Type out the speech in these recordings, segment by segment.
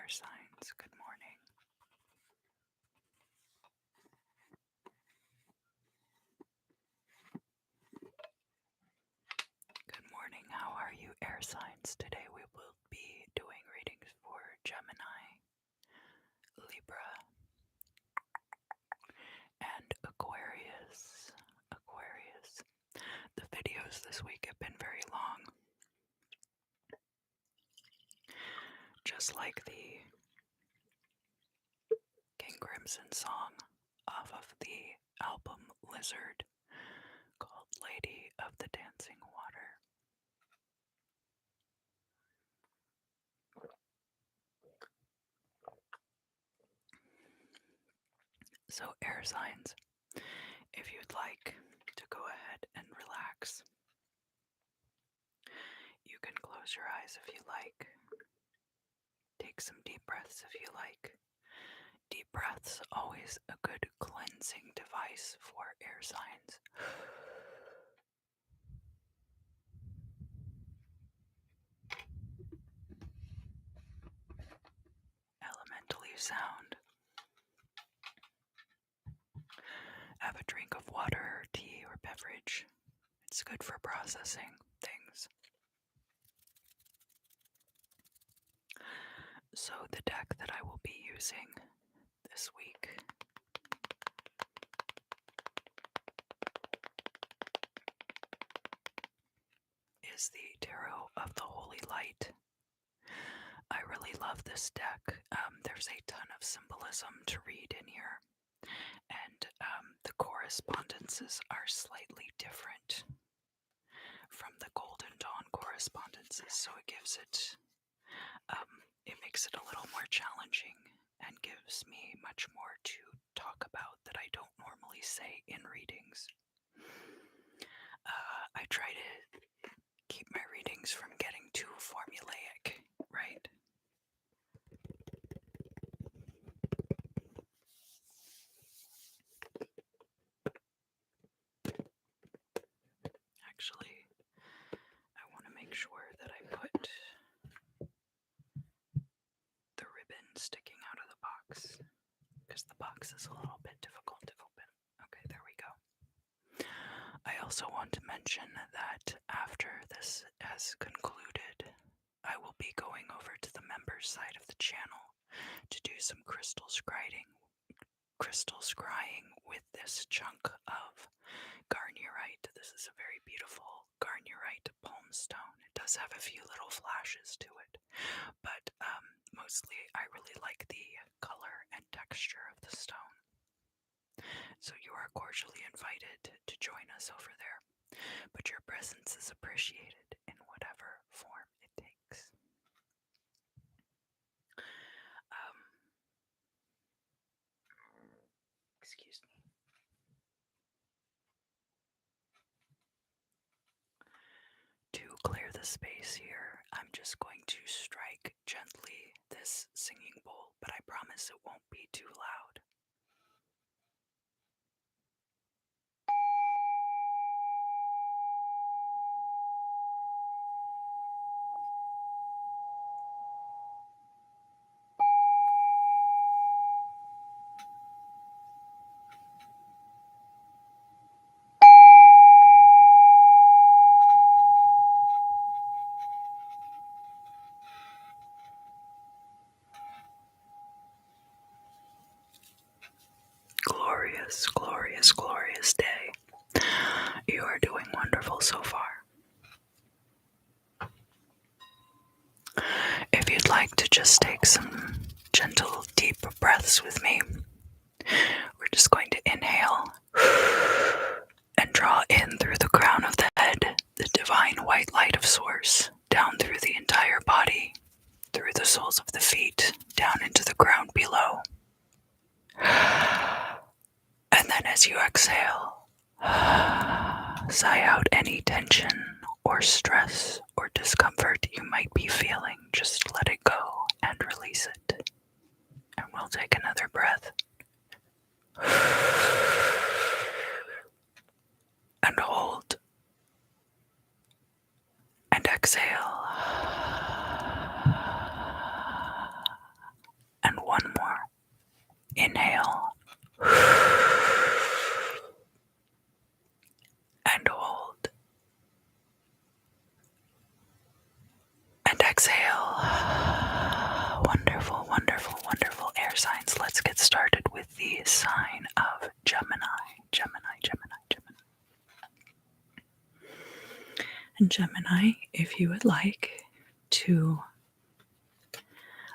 air signs, good morning. Good morning, how are you, air signs? Today we will be doing readings for Gemini, Libra, and Aquarius. The videos this week have been very long. Just like the King Crimson song off of the album Lizard called Lady of the Dancing Water. So air signs, if you'd like to go ahead and relax, you can close your eyes if you like. Take some deep breaths if you like. Deep breaths, always a good cleansing device for air signs. Elementally sound. Have a drink of water, tea, or beverage. It's good for processing things. So the deck that I will be using this week is the Tarot of the Holy Light. I really love this deck. There's a ton of symbolism to read in here, and the correspondences are slightly different from the Golden Dawn correspondences, so it gives it, it makes it a little more challenging and gives me much more to talk about that I don't normally say in readings. I try to keep my readings from getting too formulaic, right? Actually, I want to make sure that I put the ribbon sticking out of the box, because the box is a little bit difficult to open. Okay, there we go. I also want to mention that after this has concluded, I will be going over to the members side of the channel to do some crystal scrying with this chunk of garnierite. This is a very beautiful garnierite palm stone. It does have a few little flashes to it, but mostly I really like the color and texture of the stone. So you are cordially invited to join us over there, but your presence is appreciated in whatever form it takes. Excuse me. To clear the space here, I'm just going to strike gently this singing bowl, but I promise it won't be too loud. Glorious, glorious, glorious day. You are doing wonderful so far. If you'd like to just take some gentle, deep breaths with me, we're just going to inhale and draw in through the crown of the head the divine white light of Source, down through the entire body, through the soles of the feet, down into the ground below. And then as you exhale, sigh out any tension or stress or discomfort you might be feeling. Just let it go and release it. And we'll take another breath. And hold. And exhale. let's get started with the sign of Gemini. And Gemini, if you would like to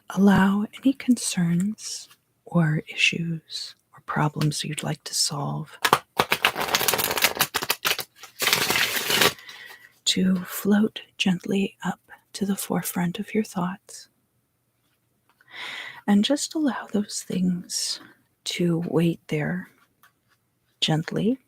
allow any concerns or issues or problems you'd like to solve to float gently up to the forefront of your thoughts, and just allow those things to wait there gently.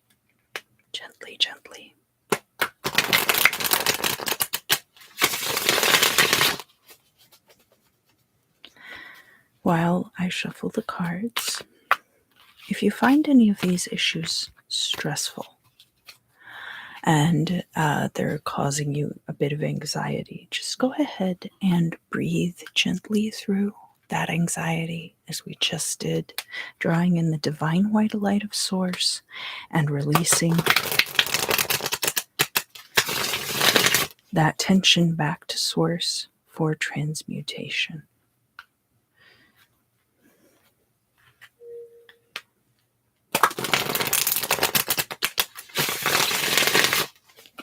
While I shuffle the cards, if you find any of these issues stressful and they're causing you a bit of anxiety, just go ahead and breathe gently through that anxiety as we just did, drawing in the divine white light of Source and releasing that tension back to Source for transmutation.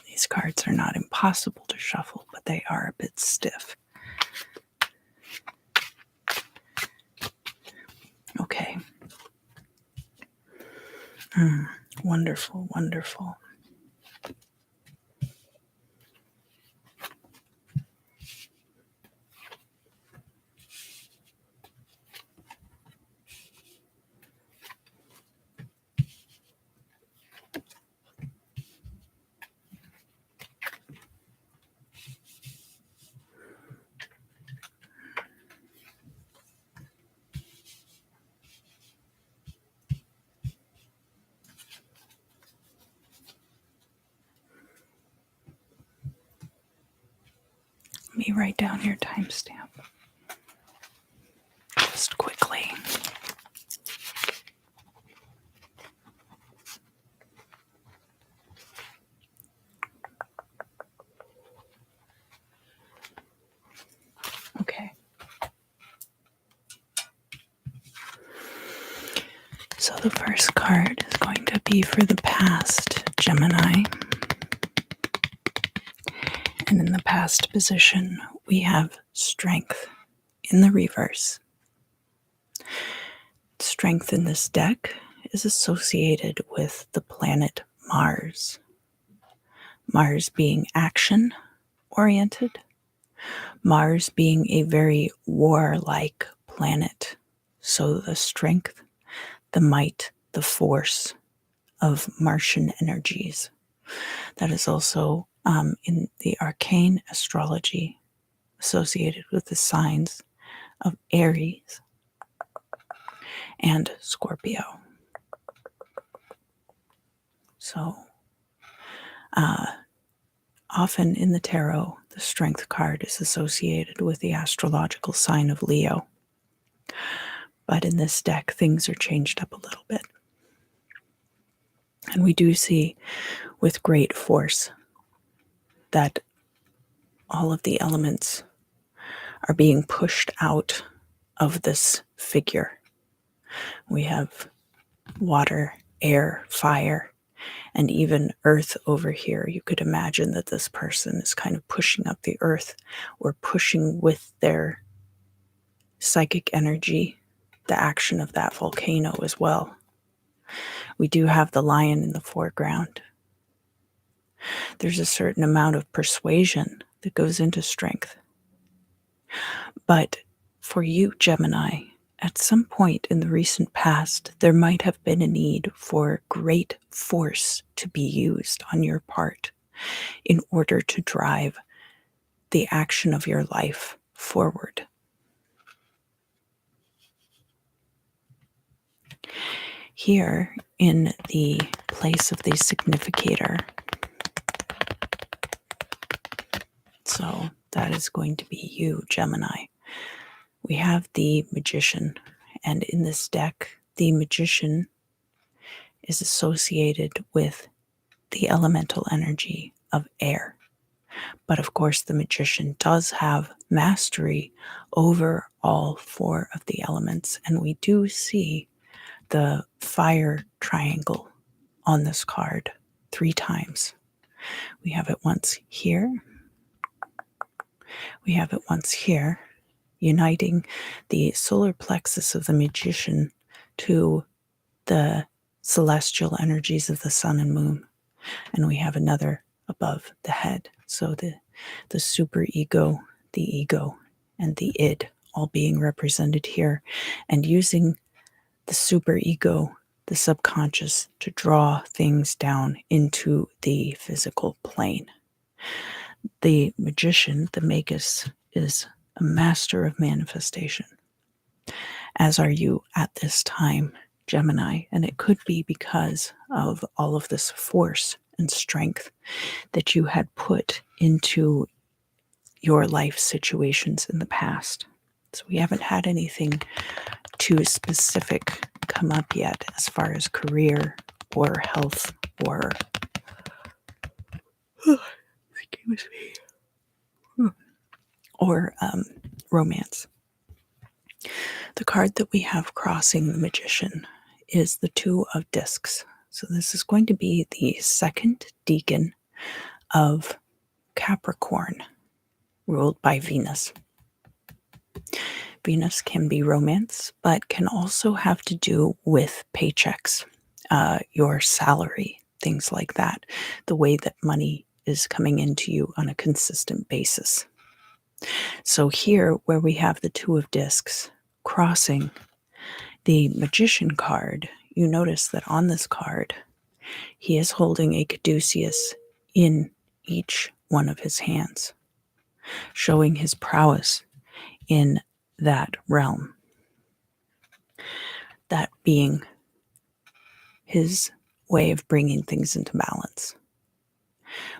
These cards are not impossible to shuffle, but they are a bit stiff. Okay. Wonderful, wonderful. Let me write down your timestamp just quickly. Okay. So the first card is going to be for the past, Gemini. And in the past position, we have Strength in the reverse. Strength in this deck is associated with the planet Mars. Mars being action-oriented. Mars being a very warlike planet. So the strength, the might, the force of Martian energies. That is also in the arcane astrology associated with the signs of Aries and Scorpio. So often in the tarot, the Strength card is associated with the astrological sign of Leo. But in this deck, things are changed up a little bit. And we do see with great force that all of the elements are being pushed out of this figure. We have water, air, fire, and even earth over here. You could imagine that this person is kind of pushing up the earth or pushing with their psychic energy the action of that volcano as well. We do have the lion in the foreground. There's a certain amount of persuasion that goes into strength. But for you, Gemini, at some point in the recent past, there might have been a need for great force to be used on your part in order to drive the action of your life forward. Here in the place of the significator, so that is going to be you, Gemini. We have the Magician, and in this deck, the Magician is associated with the elemental energy of air. But of course, the magician does have mastery over all four of the elements, and we do see the fire triangle on this card 3 times. We have it once here, we have it once here, uniting the solar plexus of the magician to the celestial energies of the sun and moon. And we have another above the head. So the super ego, and the id all being represented here, and using the super ego, the subconscious, to draw things down into the physical plane. The magician, the magus, is a master of manifestation, as are you at this time, Gemini, and it could be because of all of this force and strength that you had put into your life situations in the past. So we haven't had anything too specific come up yet as far as career or health or excuse me, or romance. The card that we have crossing the magician is the Two of Discs. So this is going to be the second decan of Capricorn, ruled by Venus. Venus can be romance, but can also have to do with paychecks, your salary, things like that, the way that money is coming into you on a consistent basis. So here, where we have the Two of Discs crossing the Magician card, you notice that on this card, he is holding a caduceus in each one of his hands, showing his prowess in that realm. That being his way of bringing things into balance.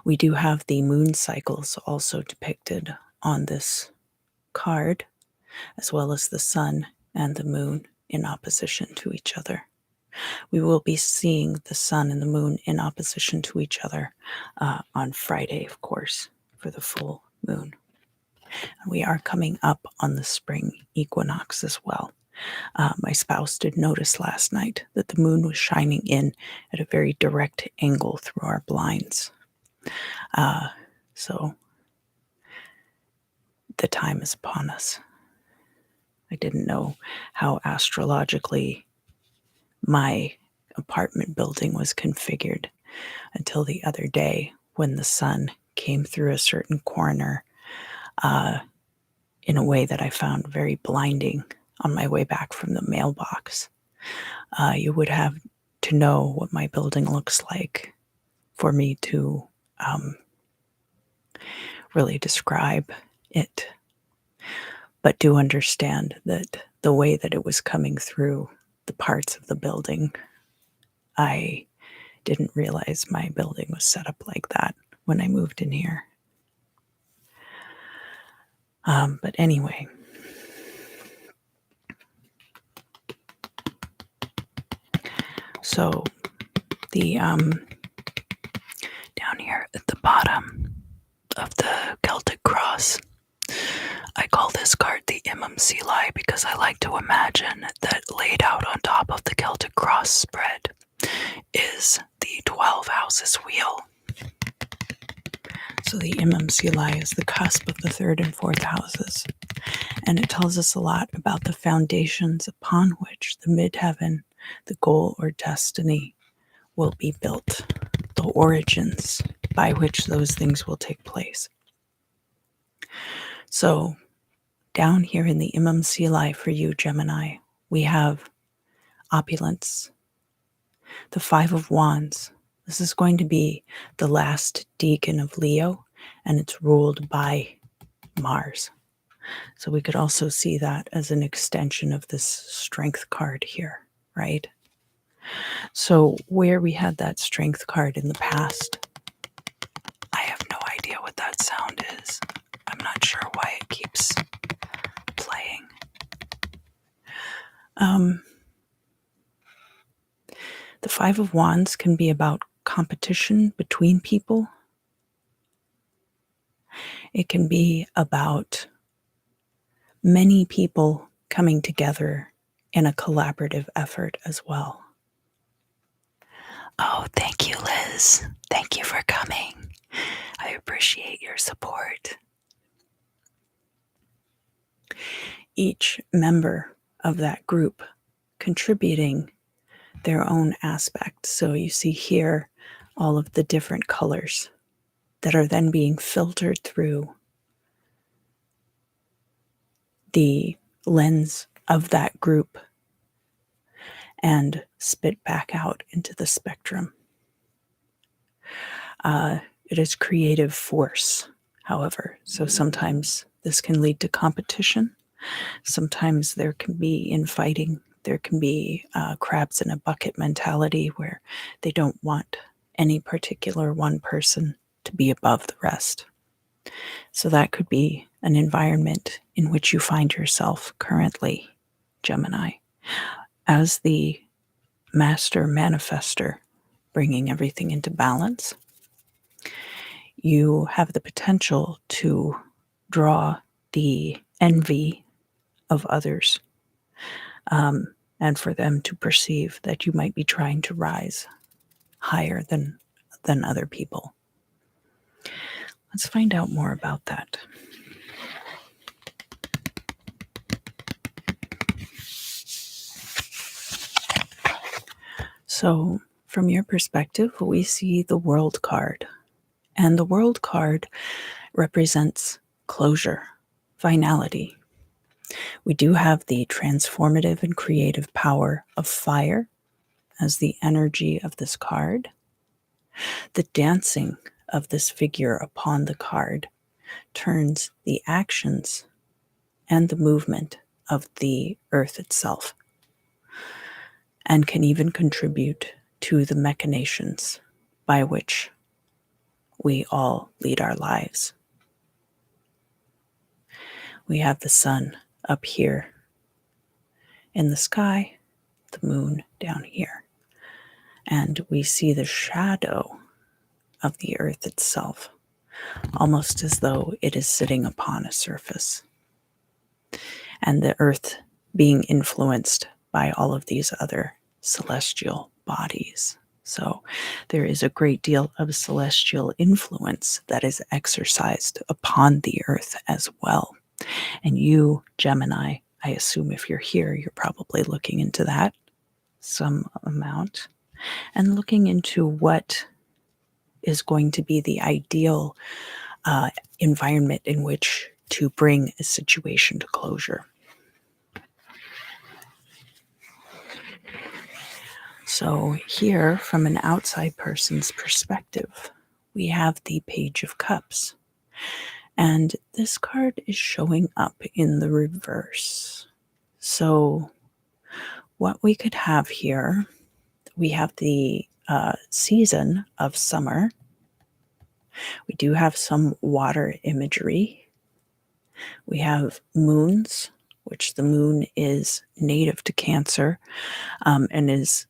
We do have the moon cycles also depicted on this card, as well as the sun and the moon in opposition to each other. We will be seeing the sun and the moon in opposition to each other on Friday, of course, for the full moon. And we are coming up on the spring equinox as well. My spouse did notice last night that the moon was shining in at a very direct angle through our blinds. So the time is upon us. I didn't know how astrologically my apartment building was configured until the other day when the sun came through a certain corner in a way that I found very blinding on my way back from the mailbox. You would have to know what my building looks like for me to really describe it. But do understand that the way that it was coming through the parts of the building, I didn't realize my building was set up like that when I moved in here. But anyway, so the down here at the bottom of the Celtic cross, I call this card the MMCLI because I like to imagine that laid out on top of the Celtic cross spread is the 12 houses wheel. So the MMCLI is the cusp of the third and fourth houses, and it tells us a lot about the foundations upon which the midheaven, the goal or destiny, will be built, the origins by which those things will take place. So down here in the MMCLI for you, Gemini, we have opulence, the Five of Wands. This is going to be the last decan of Leo, and it's ruled by Mars. So we could also see that as an extension of this strength card here, right? So where we had that strength card in the past, I have no idea what that sound is. I'm not sure why it keeps playing. The Five of Wands can be about competition between people. It can be about many people coming together in a collaborative effort as well. Oh, thank you, Liz. Thank you for coming. I appreciate your support. Each member of that group contributing their own aspect. So you see here all of the different colors that are then being filtered through the lens of that group and spit back out into the spectrum. It is creative force, however. So sometimes this can lead to competition. Sometimes there can be infighting. There can be crabs in a bucket mentality where they don't want any particular one person to be above the rest. So that could be an environment in which you find yourself currently, Gemini, as the master manifester, bringing everything into balance. You have the potential to draw the envy of others, and for them to perceive that you might be trying to rise higher than other people. Let's find out more about that. So, from your perspective, we see the World card. And the World card represents closure, finality. We do have the transformative and creative power of fire as the energy of this card. The dancing of this figure upon the card turns the actions and the movement of the earth itself, and can even contribute to the machinations by which we all lead our lives. We have the sun up here in the sky, the moon down here, and we see the shadow of the earth itself, almost as though it is sitting upon a surface, and the earth being influenced by all of these other celestial bodies. So there is a great deal of celestial influence that is exercised upon the earth as well. And you, Gemini, I assume if you're here, you're probably looking into that some amount and looking into what is going to be the ideal environment in which to bring a situation to closure. So here, from an outside person's perspective, we have the Page of Cups. And this card is showing up in the reverse. So what we could have here, we have the season of summer. We do have some water imagery. We have moons, which the moon is native to Cancer, and is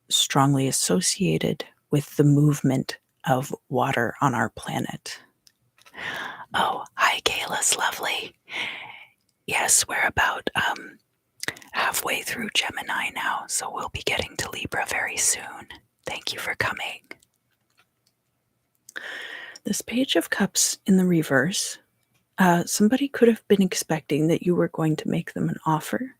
strongly associated with the movement of water on our planet. Oh, hi, Kayla's lovely. Yes, we're about halfway through Gemini now, so we'll be getting to Libra very soon. Thank you for coming. This Page of Cups in the reverse, somebody could have been expecting that you were going to make them an offer.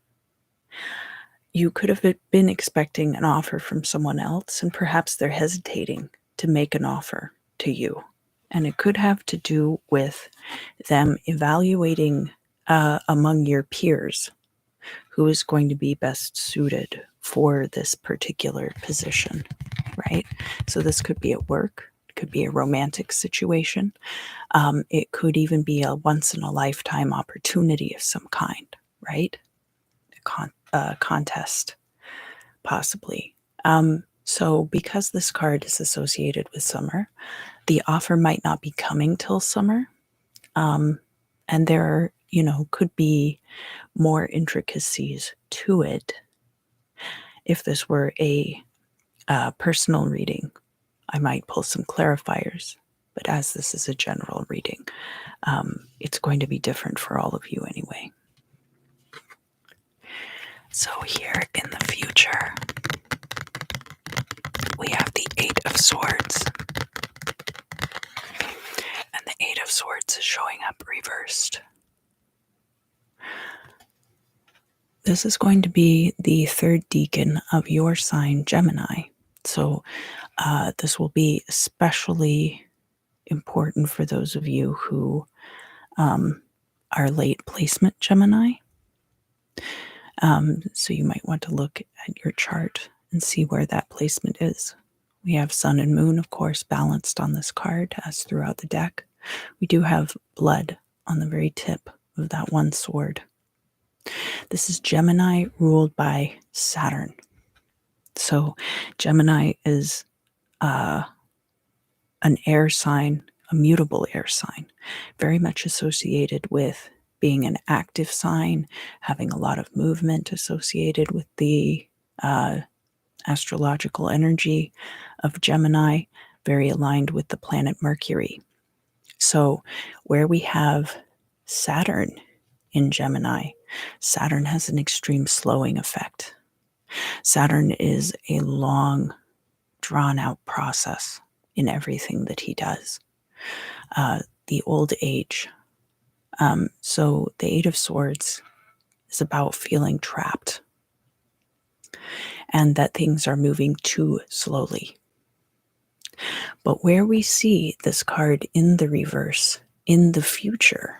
You could have been expecting an offer from someone else, and perhaps they're hesitating to make an offer to you. And it could have to do with them evaluating among your peers who is going to be best suited for this particular position, right? So this could be at work, it could be a romantic situation, it could even be a once-in-a-lifetime opportunity of some kind, right? A contest, possibly. So because this card is associated with summer, the offer might not be coming till summer, and there, could be more intricacies to it. If this were a personal reading, I might pull some clarifiers but as this is a general reading, it's going to be different for all of you anyway. So here in the future, we have the Eight of Swords. And the Eight of Swords is showing up reversed. This is going to be the third decan of your sign, Gemini. So this will be especially important for those of you who are late placement Gemini. So you might want to look at your chart and see where that placement is. We have Sun and Moon, of course, balanced on this card as throughout the deck. We do have blood on the very tip of that one sword. This is Gemini ruled by Saturn. So Gemini is an air sign, a mutable air sign, very much associated with being an active sign, having a lot of movement associated with the astrological energy of Gemini, very aligned with the planet Mercury. So where we have Saturn in Gemini, Saturn has an extreme slowing effect. Saturn is a long, drawn-out process in everything that he does. The old age. So the Eight of Swords is about feeling trapped and that things are moving too slowly. But where we see this card in the reverse, in the future,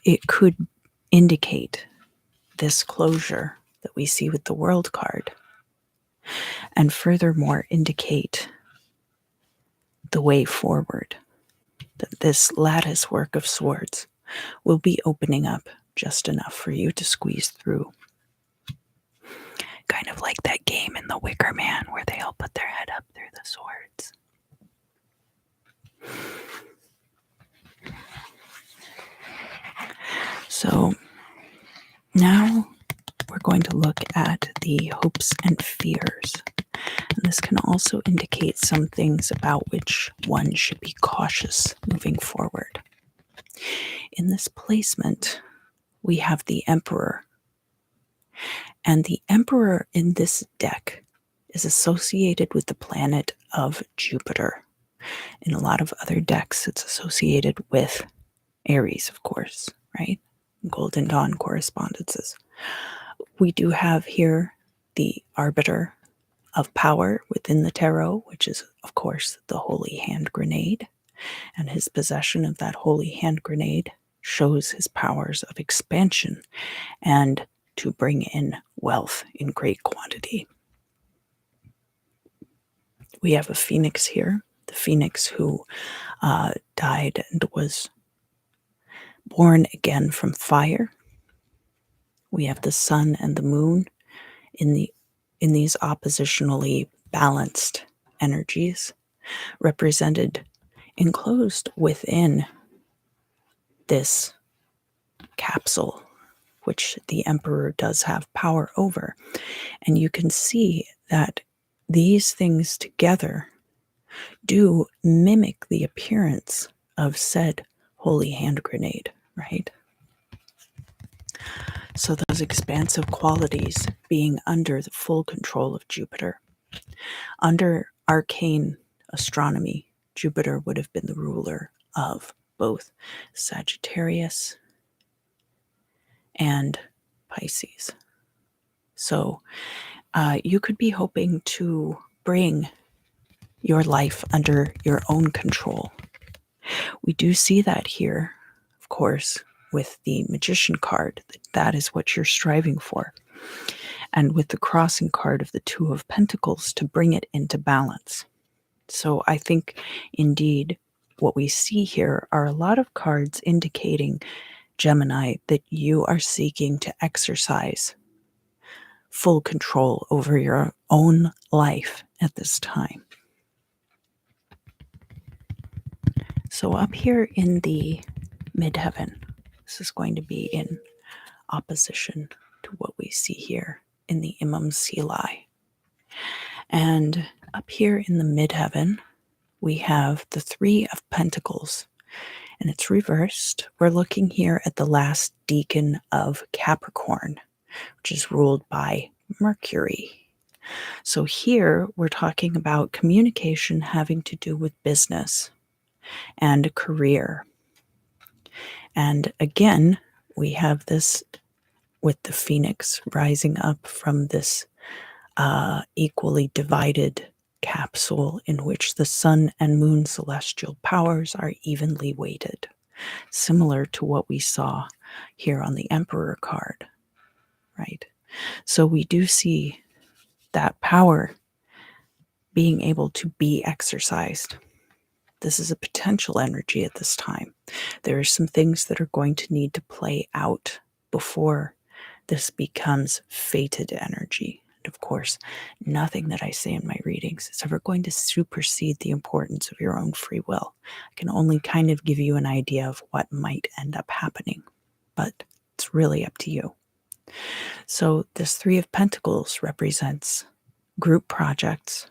it could indicate this closure that we see with the World card, and furthermore indicate the way forward, that this lattice work of swords will be opening up just enough for you to squeeze through. Kind of like that game in The Wicker Man where they all put their head up through the swords. So now we're going to look at the hopes and fears. And this can also indicate some things about which one should be cautious moving forward. In this placement, we have the Emperor. And the Emperor in this deck is associated with the planet of Jupiter. In a lot of other decks, it's associated with Aries, of course, right? Golden Dawn correspondences. We do have here the Arbiter of power within the tarot, which is, of course, the Holy Hand Grenade. And his possession of that Holy Hand Grenade shows his powers of expansion and to bring in wealth in great quantity. We have a Phoenix here, the Phoenix who died and was born again from fire. We have the Sun and the Moon in these oppositionally balanced energies, represented, enclosed within this capsule, which the Emperor does have power over. And you can see that these things together do mimic the appearance of said Holy Hand Grenade, right? So those expansive qualities being under the full control of Jupiter. Under arcane astronomy, Jupiter would have been the ruler of both Sagittarius and Pisces. So you could be hoping to bring your life under your own control. We do see that here, of course, with the Magician card. That is what you're striving for. And with the crossing card of the Two of Pentacles to bring it into balance. So I think, indeed, what we see here are a lot of cards indicating, Gemini, that you are seeking to exercise full control over your own life at this time. So up here in the midheaven, this is going to be in opposition to what we see here in the Imam Silai. And up here in the midheaven, we have the Three of Pentacles, and it's reversed. We're looking here at the last decan of Capricorn, which is ruled by Mercury. So here we're talking about communication having to do with business and career. And again, we have this with the Phoenix rising up from this equally divided capsule in which the sun and moon celestial powers are evenly weighted, similar to what we saw here on the Emperor card, right? So we do see that power being able to be exercised. This is a potential energy at this time. There are some things that are going to need to play out before this becomes fated energy. And of course, nothing that I say in my readings is ever going to supersede the importance of your own free will. I can only kind of give you an idea of what might end up happening, but it's really up to you. So this Three of Pentacles represents group projects.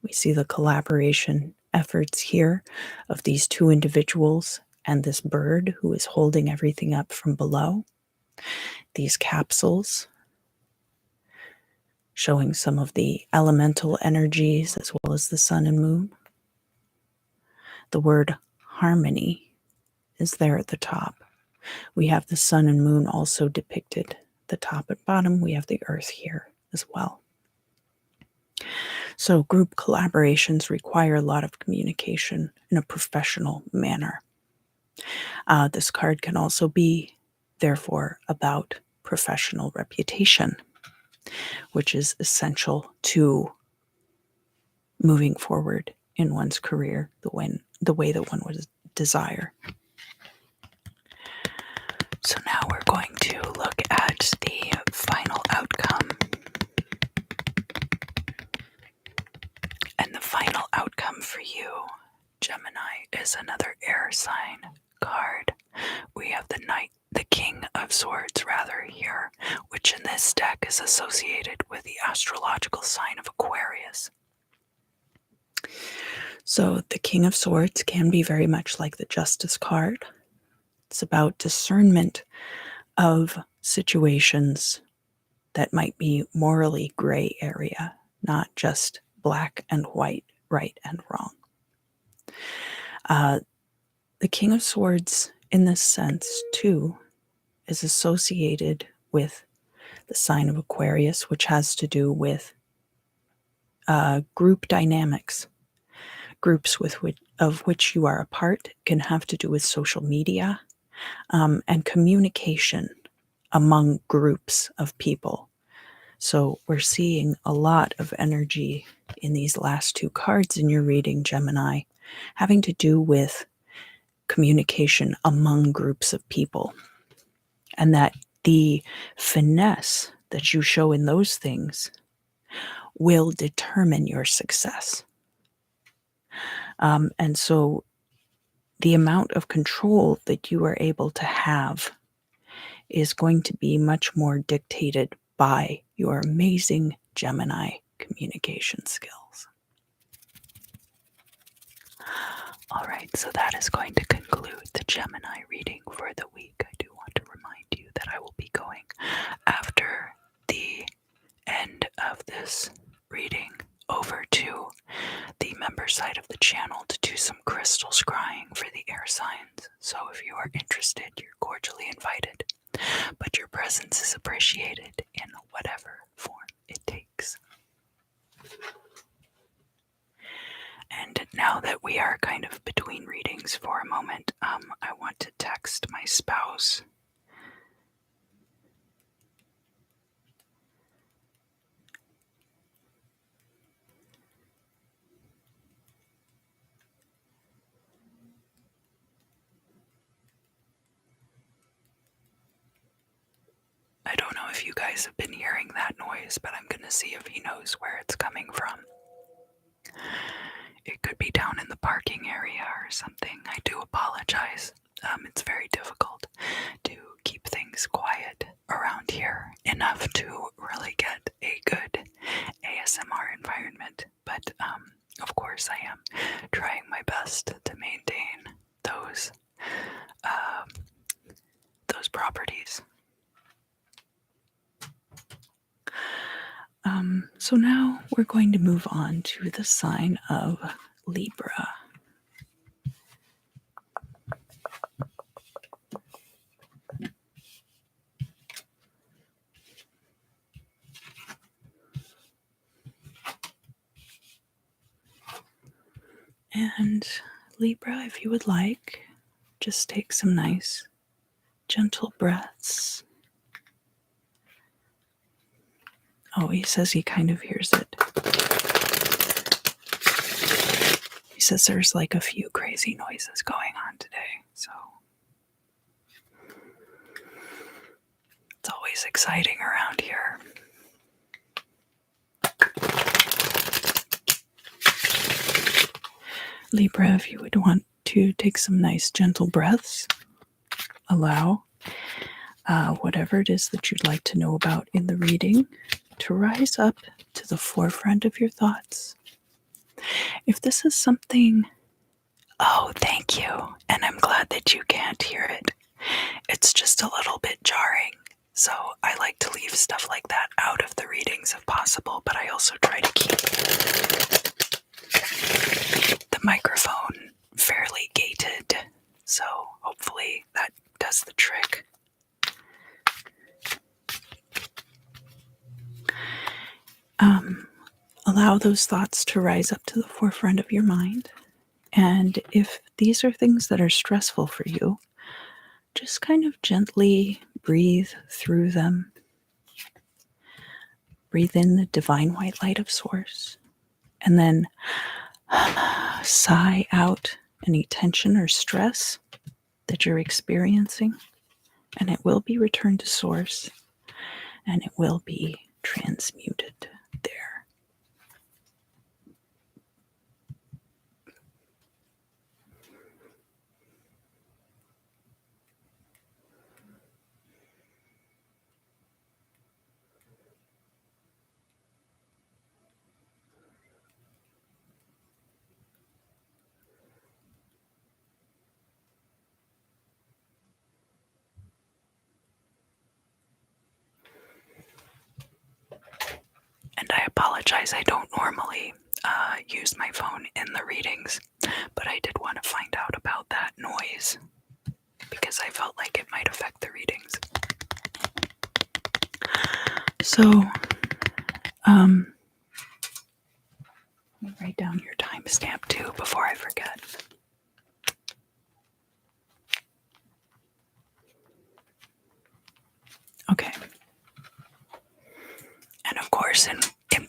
We see the collaboration efforts here of these two individuals and this bird who is holding everything up from below. These capsules showing some of the elemental energies as well as the sun and moon. The word harmony is there at the top. We have the sun and moon also depicted. The top and bottom, we have the earth here as well. So group collaborations require a lot of communication in a professional manner. This card can also be, therefore, about professional reputation, which is essential to moving forward in one's career the way that one would desire. So now we're going to look at the final outcome. And the final outcome for you, Gemini, is another air sign card. We have the King of Swords here, which in this deck is associated with the astrological sign of Aquarius. So the King of Swords can be very much like the Justice card. It's about discernment of situations that might be morally gray area, not just black and white, right and wrong. The King of Swords, in this sense, too, is associated with the sign of Aquarius, which has to do with group dynamics. Groups of which you are a part can have to do with social media and communication among groups of people. So we're seeing a lot of energy in these last two cards in your reading, Gemini, having to do with communication among groups of people. And that the finesse that you show in those things will determine your success. And so the amount of control that you are able to have is going to be much more dictated by your amazing Gemini communication skills. All right, so that is going to conclude the Gemini reading for the week. I do want to remind you that I will be going after the end of this reading over to the member side of the channel to do some crystal scrying for the air signs. So if you are interested, you're cordially invited. But your presence is appreciated in whatever form it takes. And now that we are kind of between readings for a moment, I want to text my spouse. I don't know if you guys have been hearing that noise, but I'm going to see if he knows where it's coming from. It could be down in the parking area or something. I do apologize. It's very difficult to keep things quiet around here enough to really get a good ASMR environment. But Of course, I am trying my best to maintain those properties. So now we're going to move on to the sign of Libra. And Libra, if you would like, just take some nice, gentle breaths. Oh, he says he kind of hears it. He says there's like a few crazy noises going on today, so it's always exciting around here. Libra, if you would want to take some nice, gentle breaths, allow whatever it is that you'd like to know about in the reading to rise up to the forefront of your thoughts. If this is something, oh, thank you, and I'm glad that you can't hear it. It's just a little bit jarring, so I like to leave stuff like that out of the readings if possible, but I also try to keep the microphone fairly gated, so hopefully that does the trick. Allow those thoughts to rise up to the forefront of your mind. And if these are things that are stressful for you, just kind of gently breathe through them. Breathe in the divine white light of Source. And then sigh out any tension or stress that you're experiencing. And it will be returned to Source. And it will be transmuted there. And I apologize, I don't normally use my phone in the readings, but I did want to find out about that noise because I felt like it might affect the readings. So, let me write down your timestamp too before I forget. Okay. And of course, in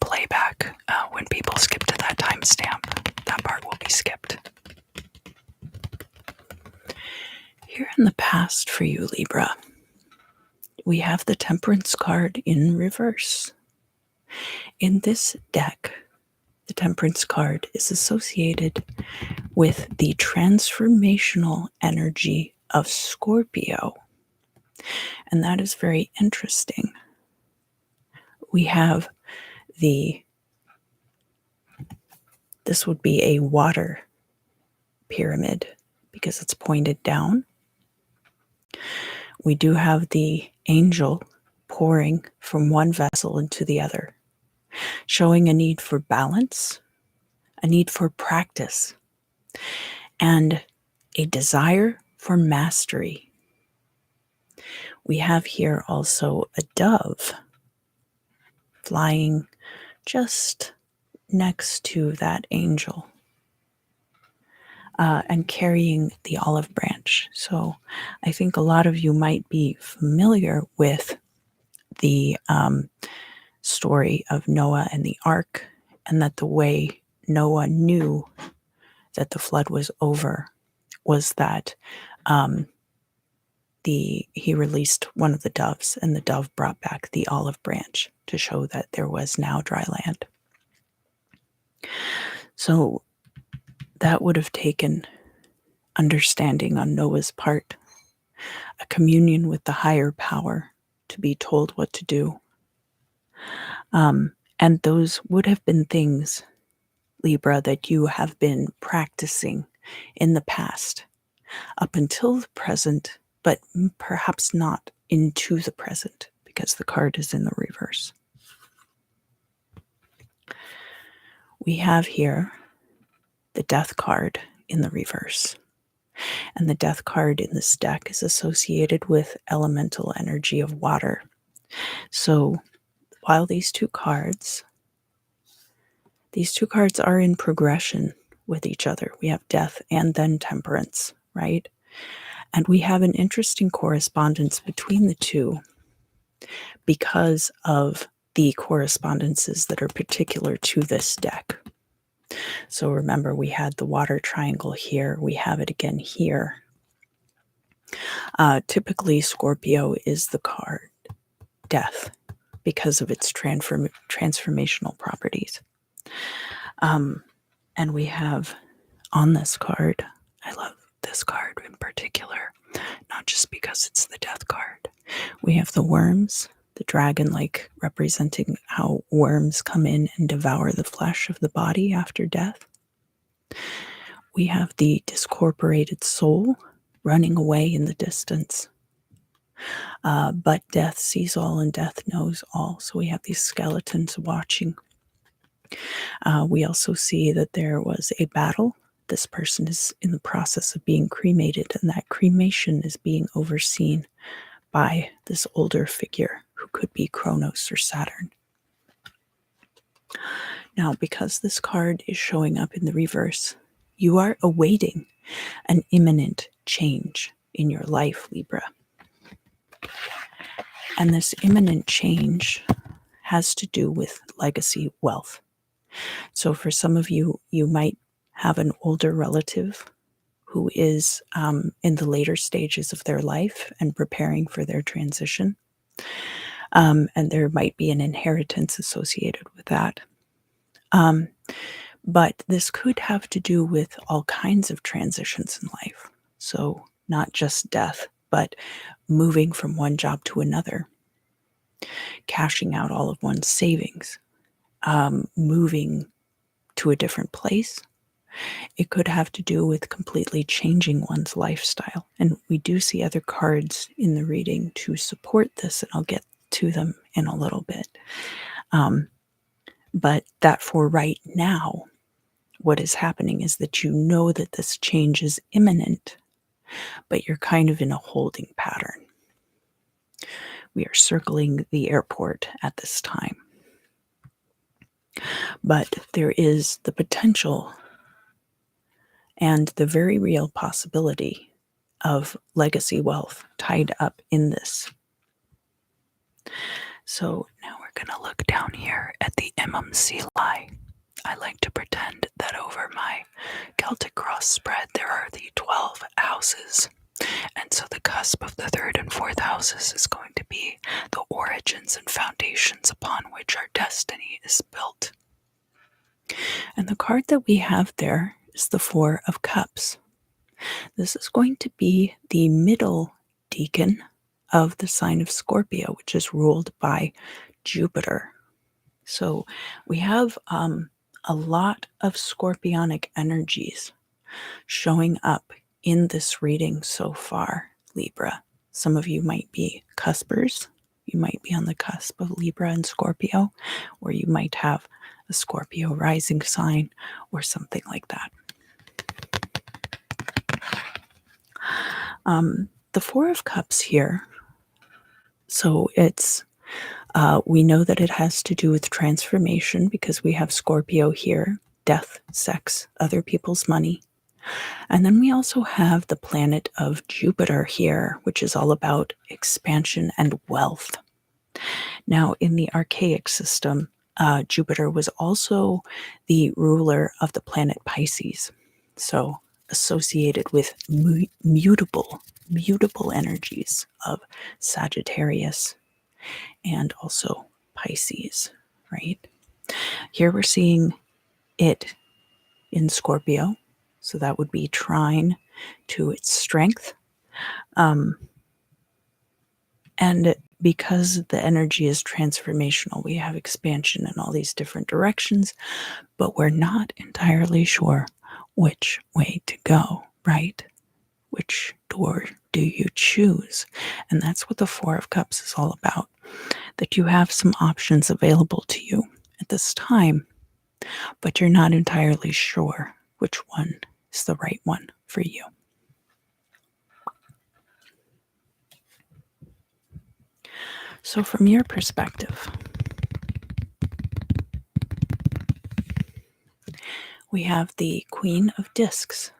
playback, when people skip to that timestamp, that part will be skipped. Here in the past for you, Libra, we have the Temperance card in reverse. In this deck, the Temperance card is associated with the transformational energy of Scorpio. And that is very interesting. We have this would be a water pyramid because it's pointed down. We do have the angel pouring from one vessel into the other, showing a need for balance, a need for practice, and a desire for mastery. We have here also a dove flying just next to that angel and carrying the olive branch. So I think a lot of you might be familiar with the story of Noah and the ark, and that the way Noah knew that the flood was over was that he released one of the doves, and the dove brought back the olive branch to show that there was now dry land. So that would have taken understanding on Noah's part, a communion with the higher power to be told what to do. And those would have been things Libra, that you have been practicing in the past up until the present, but perhaps not into the present because the card is in the reverse. We have here the Death card in the reverse. And the Death card in this deck is associated with elemental energy of water. So while these two cards are in progression with each other. We have Death and then Temperance, right? And we have an interesting correspondence between the two because of the correspondences that are particular to this deck. So remember, we had the water triangle here. We have it again here. Typically, Scorpio is the card Death because of its transformational properties. And we have on this card, I love this card in particular, not just because it's the Death card. We have the worms, the dragon, like representing how worms come in and devour the flesh of the body after death. We have the discorporated soul running away in the distance. But death sees all and death knows all. So we have these skeletons watching. We also see that there was a battle. This person is in the process of being cremated, and that cremation is being overseen by this older figure who could be Kronos or Saturn. Now, because this card is showing up in the reverse, you are awaiting an imminent change in your life, Libra. And this imminent change has to do with legacy wealth. So for some of you, you might have an older relative who is in the later stages of their life and preparing for their transition. And there might be an inheritance associated with that. But this could have to do with all kinds of transitions in life. So not just death, but moving from one job to another, cashing out all of one's savings, moving to a different place. It could have to do with completely changing one's lifestyle. And we do see other cards in the reading to support this, and I'll get to them in a little bit. But that for right now, what is happening is that you know that this change is imminent, but you're kind of in a holding pattern. We are circling the airport at this time. But there is the potential and the very real possibility of legacy wealth tied up in this. So now we're going to look down here at the MMC lie. I like to pretend that over my Celtic cross spread there are the 12 houses. And so the cusp of the third and fourth houses is going to be the origins and foundations upon which our destiny is built. And the card that we have there is the Four of Cups. This is going to be the middle decan of the sign of Scorpio, which is ruled by Jupiter. So we have a lot of scorpionic energies showing up in this reading so far, Libra. Some of you might be cuspers. You might be on the cusp of Libra and Scorpio, or you might have a Scorpio rising sign or something like that. The Four of Cups here, so it's we know that it has to do with transformation because we have Scorpio here, death, sex, other people's money. And then we also have the planet of Jupiter here, which is all about expansion and wealth. Now, in the archaic system, Jupiter was also the ruler of the planet Pisces. So associated with mutable energies of Sagittarius and also Pisces, right? Here we're seeing it in Scorpio, so that would be trine to its strength. And because the energy is transformational, we have expansion in all these different directions, but we're not entirely sure which way to go, right? Which door do you choose? And that's what the Four of Cups is all about, that you have some options available to you at this time, but you're not entirely sure which one is the right one for you. So, from your perspective, we have the Queen of Discs.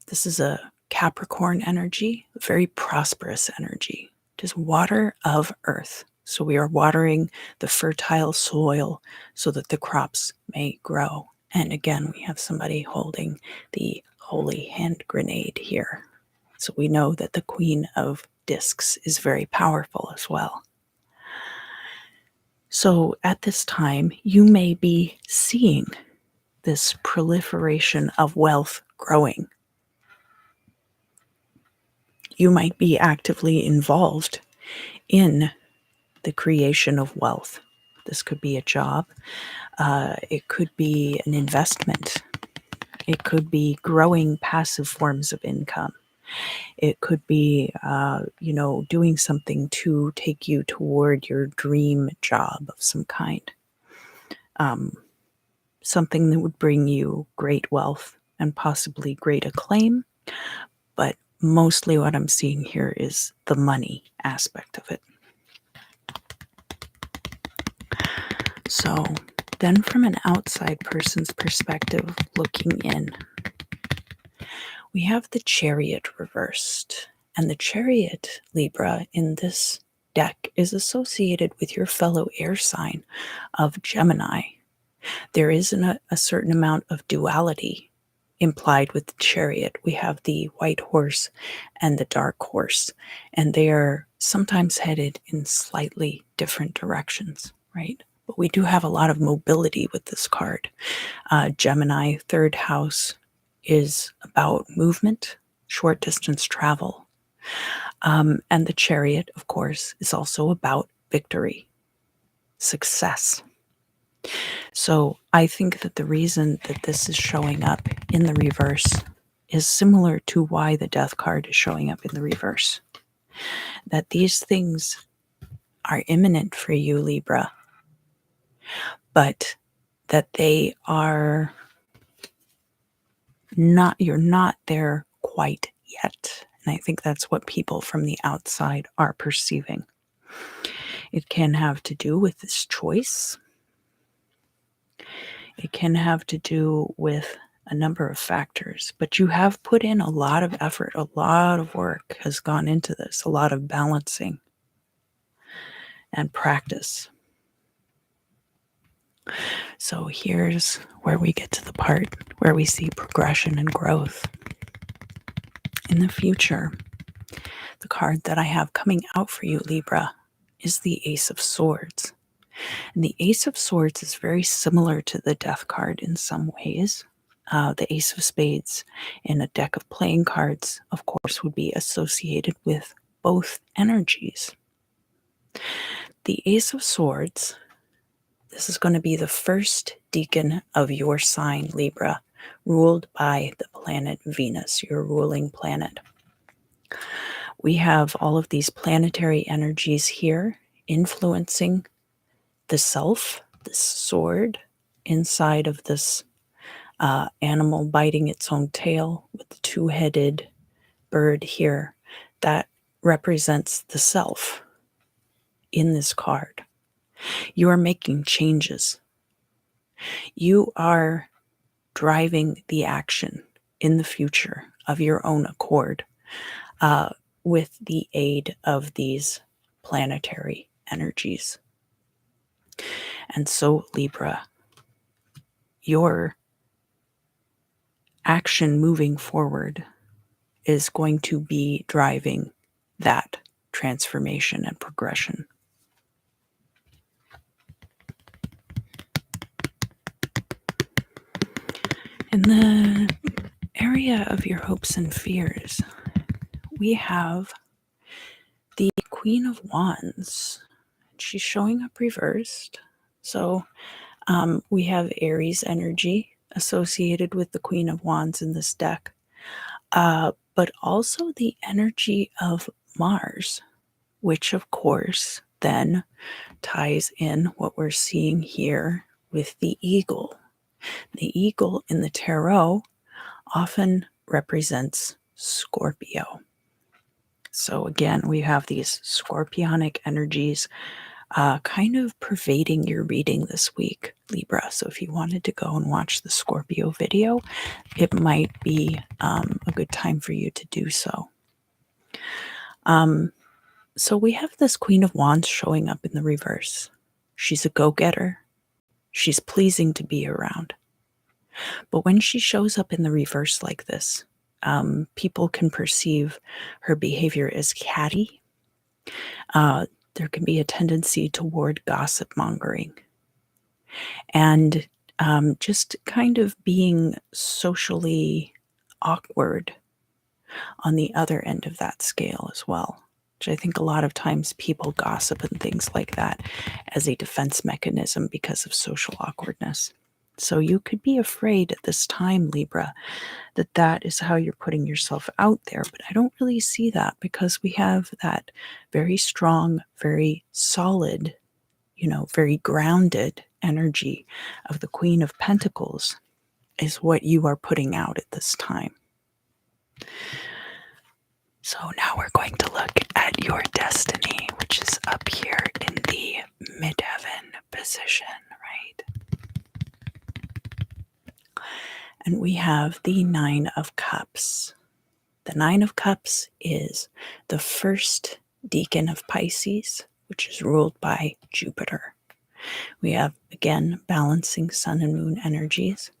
This is a Capricorn energy, a very prosperous energy. It is water of earth. So we are watering the fertile soil so that the crops may grow. And again, we have somebody holding the holy hand grenade here. So we know that the Queen of Discs is very powerful as well. So at this time, you may be seeing this proliferation of wealth growing. You might be actively involved in the creation of wealth. This could be a job. It could be an investment. It could be growing passive forms of income. It could be, doing something to take you toward your dream job of some kind. Something that would bring you great wealth and possibly great acclaim. But mostly what I'm seeing here is the money aspect of it. So then from an outside person's perspective, looking in, we have the Chariot reversed. And the Chariot, Libra, in this deck is associated with your fellow air sign of Gemini. There is a certain amount of duality implied with the Chariot. We have the white horse and the dark horse, and they are sometimes headed in slightly different directions, right? But we do have a lot of mobility with this card. Gemini, third house, is about movement, short distance travel. And the Chariot, of course, is also about victory, success. So I think that the reason that this is showing up in the reverse is similar to why the Death card is showing up in the reverse. That these things are imminent for you, Libra, but that they are not, you're not there quite yet. And I think that's what people from the outside are perceiving. It can have to do with this choice. It can have to do with a number of factors, but you have put in a lot of effort, a lot of work has gone into this, a lot of balancing and practice. So here's where we get to the part where we see progression and growth. In the future, the card that I have coming out for you, Libra, is the Ace of Swords. And the Ace of Swords is very similar to the Death card in some ways. The Ace of Spades in a deck of playing cards, of course, would be associated with both energies. The Ace of Swords, this is going to be the first decan of your sign, Libra, ruled by the planet Venus, your ruling planet. We have all of these planetary energies here influencing the self, this sword, inside of this animal biting its own tail with the two-headed bird here. That represents the self in this card. You are making changes. You are driving the action in the future of your own accord with the aid of these planetary energies. And so, Libra, your action moving forward is going to be driving that transformation and progression. In the area of your hopes and fears, we have the Queen of Wands. She's showing up reversed. So we have Aries energy associated with the Queen of Wands in this deck, but also the energy of Mars, which of course then ties in what we're seeing here with the eagle. The eagle in the tarot often represents Scorpio. So again, we have these scorpionic energies kind of pervading your reading this week, Libra. So if you wanted to go and watch the Scorpio video, it might be a good time for you to do so. So we have this Queen of Wands showing up in the reverse. She's a go-getter. She's pleasing to be around. But when she shows up in the reverse like this, people can perceive her behavior as catty. There can be a tendency toward gossip mongering and just kind of being socially awkward on the other end of that scale as well, which I think a lot of times people gossip and things like that as a defense mechanism because of social awkwardness. So you could be afraid at this time, Libra, that that is how you're putting yourself out there. But I don't really see that because we have that very strong, very solid, very grounded energy of the Queen of Pentacles is what you are putting out at this time. So now we're going to look at your destiny, which is up here in the midheaven position, right? And we have the Nine of Cups. The Nine of Cups is the first decan of Pisces, which is ruled by Jupiter. We have, again, balancing sun and moon energies.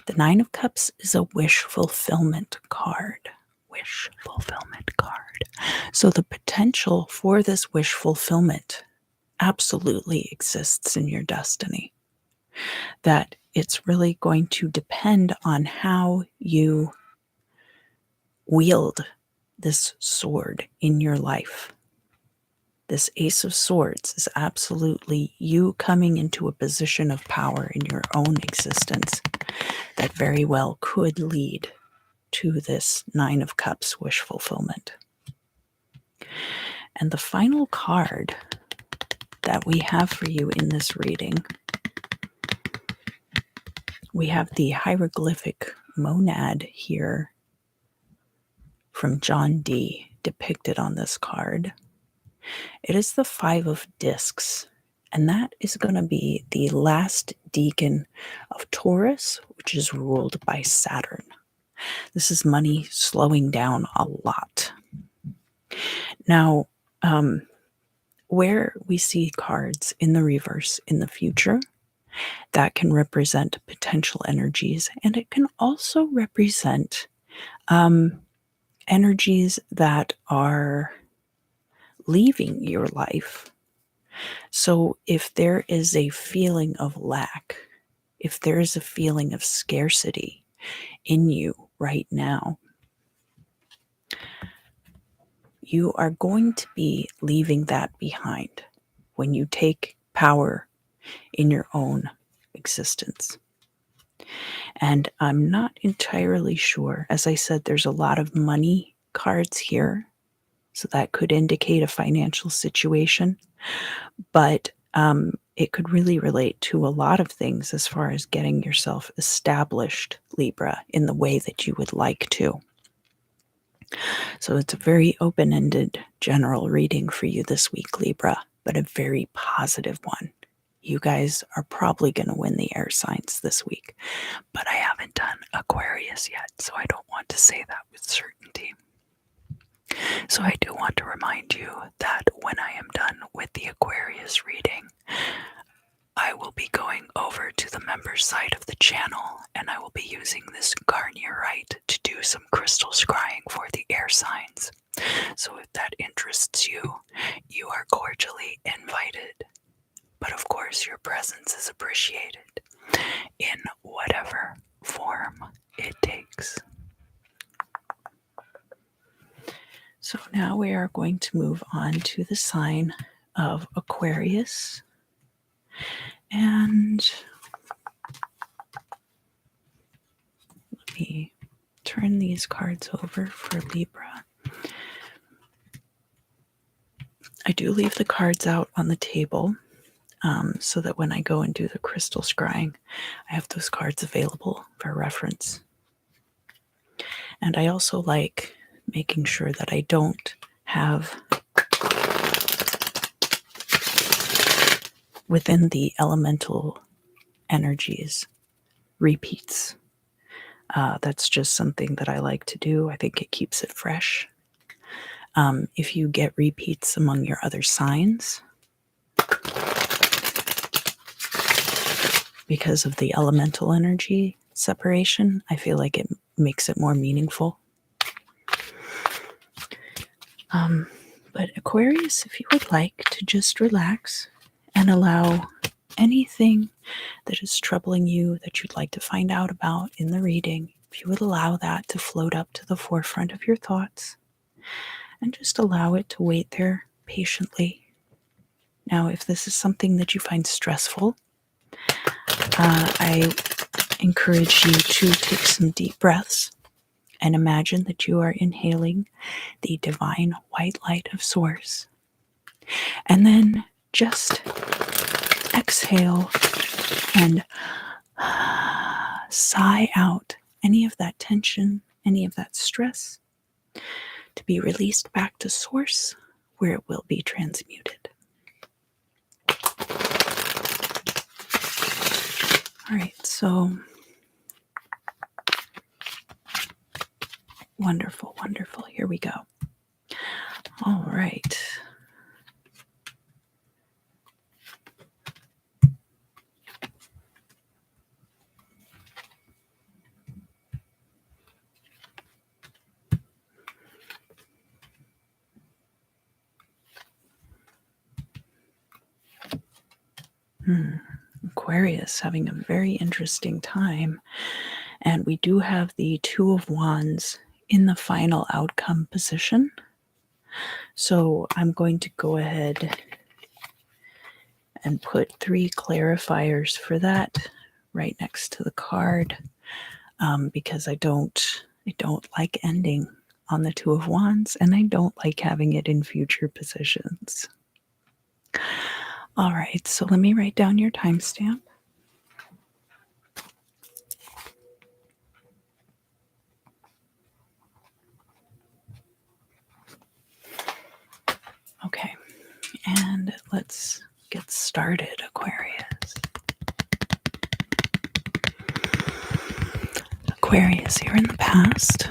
The Nine of Cups is a wish fulfillment card. Wish fulfillment card. So the potential for this wish fulfillment absolutely exists in your destiny. That it's really going to depend on how you wield this sword in your life. This Ace of Swords is absolutely you coming into a position of power in your own existence that very well could lead to this Nine of Cups wish fulfillment. And the final card that we have for you in this reading, we have the hieroglyphic monad here from John Dee depicted on this card. It is the Five of Discs, and that is going to be the last decan of Taurus, which is ruled by Saturn. This is money slowing down a lot. Now, where we see cards in the reverse in the future, that can represent potential energies, and it can also represent energies that are leaving your life. So if there is a feeling of lack, if there is a feeling of scarcity in you right now, you are going to be leaving that behind when you take power in your own existence. And I'm not entirely sure. As I said, there's a lot of money cards here, so that could indicate a financial situation. But it could really relate to a lot of things as far as getting yourself established, Libra, in the way that you would like to. So it's a very open-ended general reading for you this week, Libra, but a very positive one. You guys are probably going to win the air signs this week, but I haven't done Aquarius yet, so I don't want to say that with certainty. So I do want to remind you that when I am done with the Aquarius reading, I will be going over to the members side of the channel and I will be using this garnierite to do some crystal scrying for the air signs. So if that interests you, you are cordially invited. But of course, your presence is appreciated in whatever form it takes. So now we are going to move on to the sign of Aquarius. And let me turn these cards over for Libra. I do leave the cards out on the table so that when I go and do the crystal scrying, I have those cards available for reference. And I also like making sure that I don't have within the elemental energies repeats. That's just something that I like to do. I think it keeps it fresh. If you get repeats among your other signs, because of the elemental energy separation, I feel like it makes it more meaningful. But Aquarius, if you would like to just relax and allow anything that is troubling you that you'd like to find out about in the reading, if you would allow that to float up to the forefront of your thoughts and just allow it to wait there patiently. Now, if this is something that you find stressful, I encourage you to take some deep breaths and imagine that you are inhaling the divine white light of Source. And then just exhale and sigh out any of that tension, any of that stress to be released back to Source where it will be transmuted. All right, so wonderful, wonderful. Here we go. All right. Aquarius having a very interesting time. And we do have the Two of Wands in the final outcome position. So I'm going to go ahead and put 3 clarifiers for that right next to the card because I don't like ending on the Two of Wands, and I don't like having it in future positions. All right, so let me write down your timestamp. Okay, and let's get started, Aquarius. Aquarius, here in the past,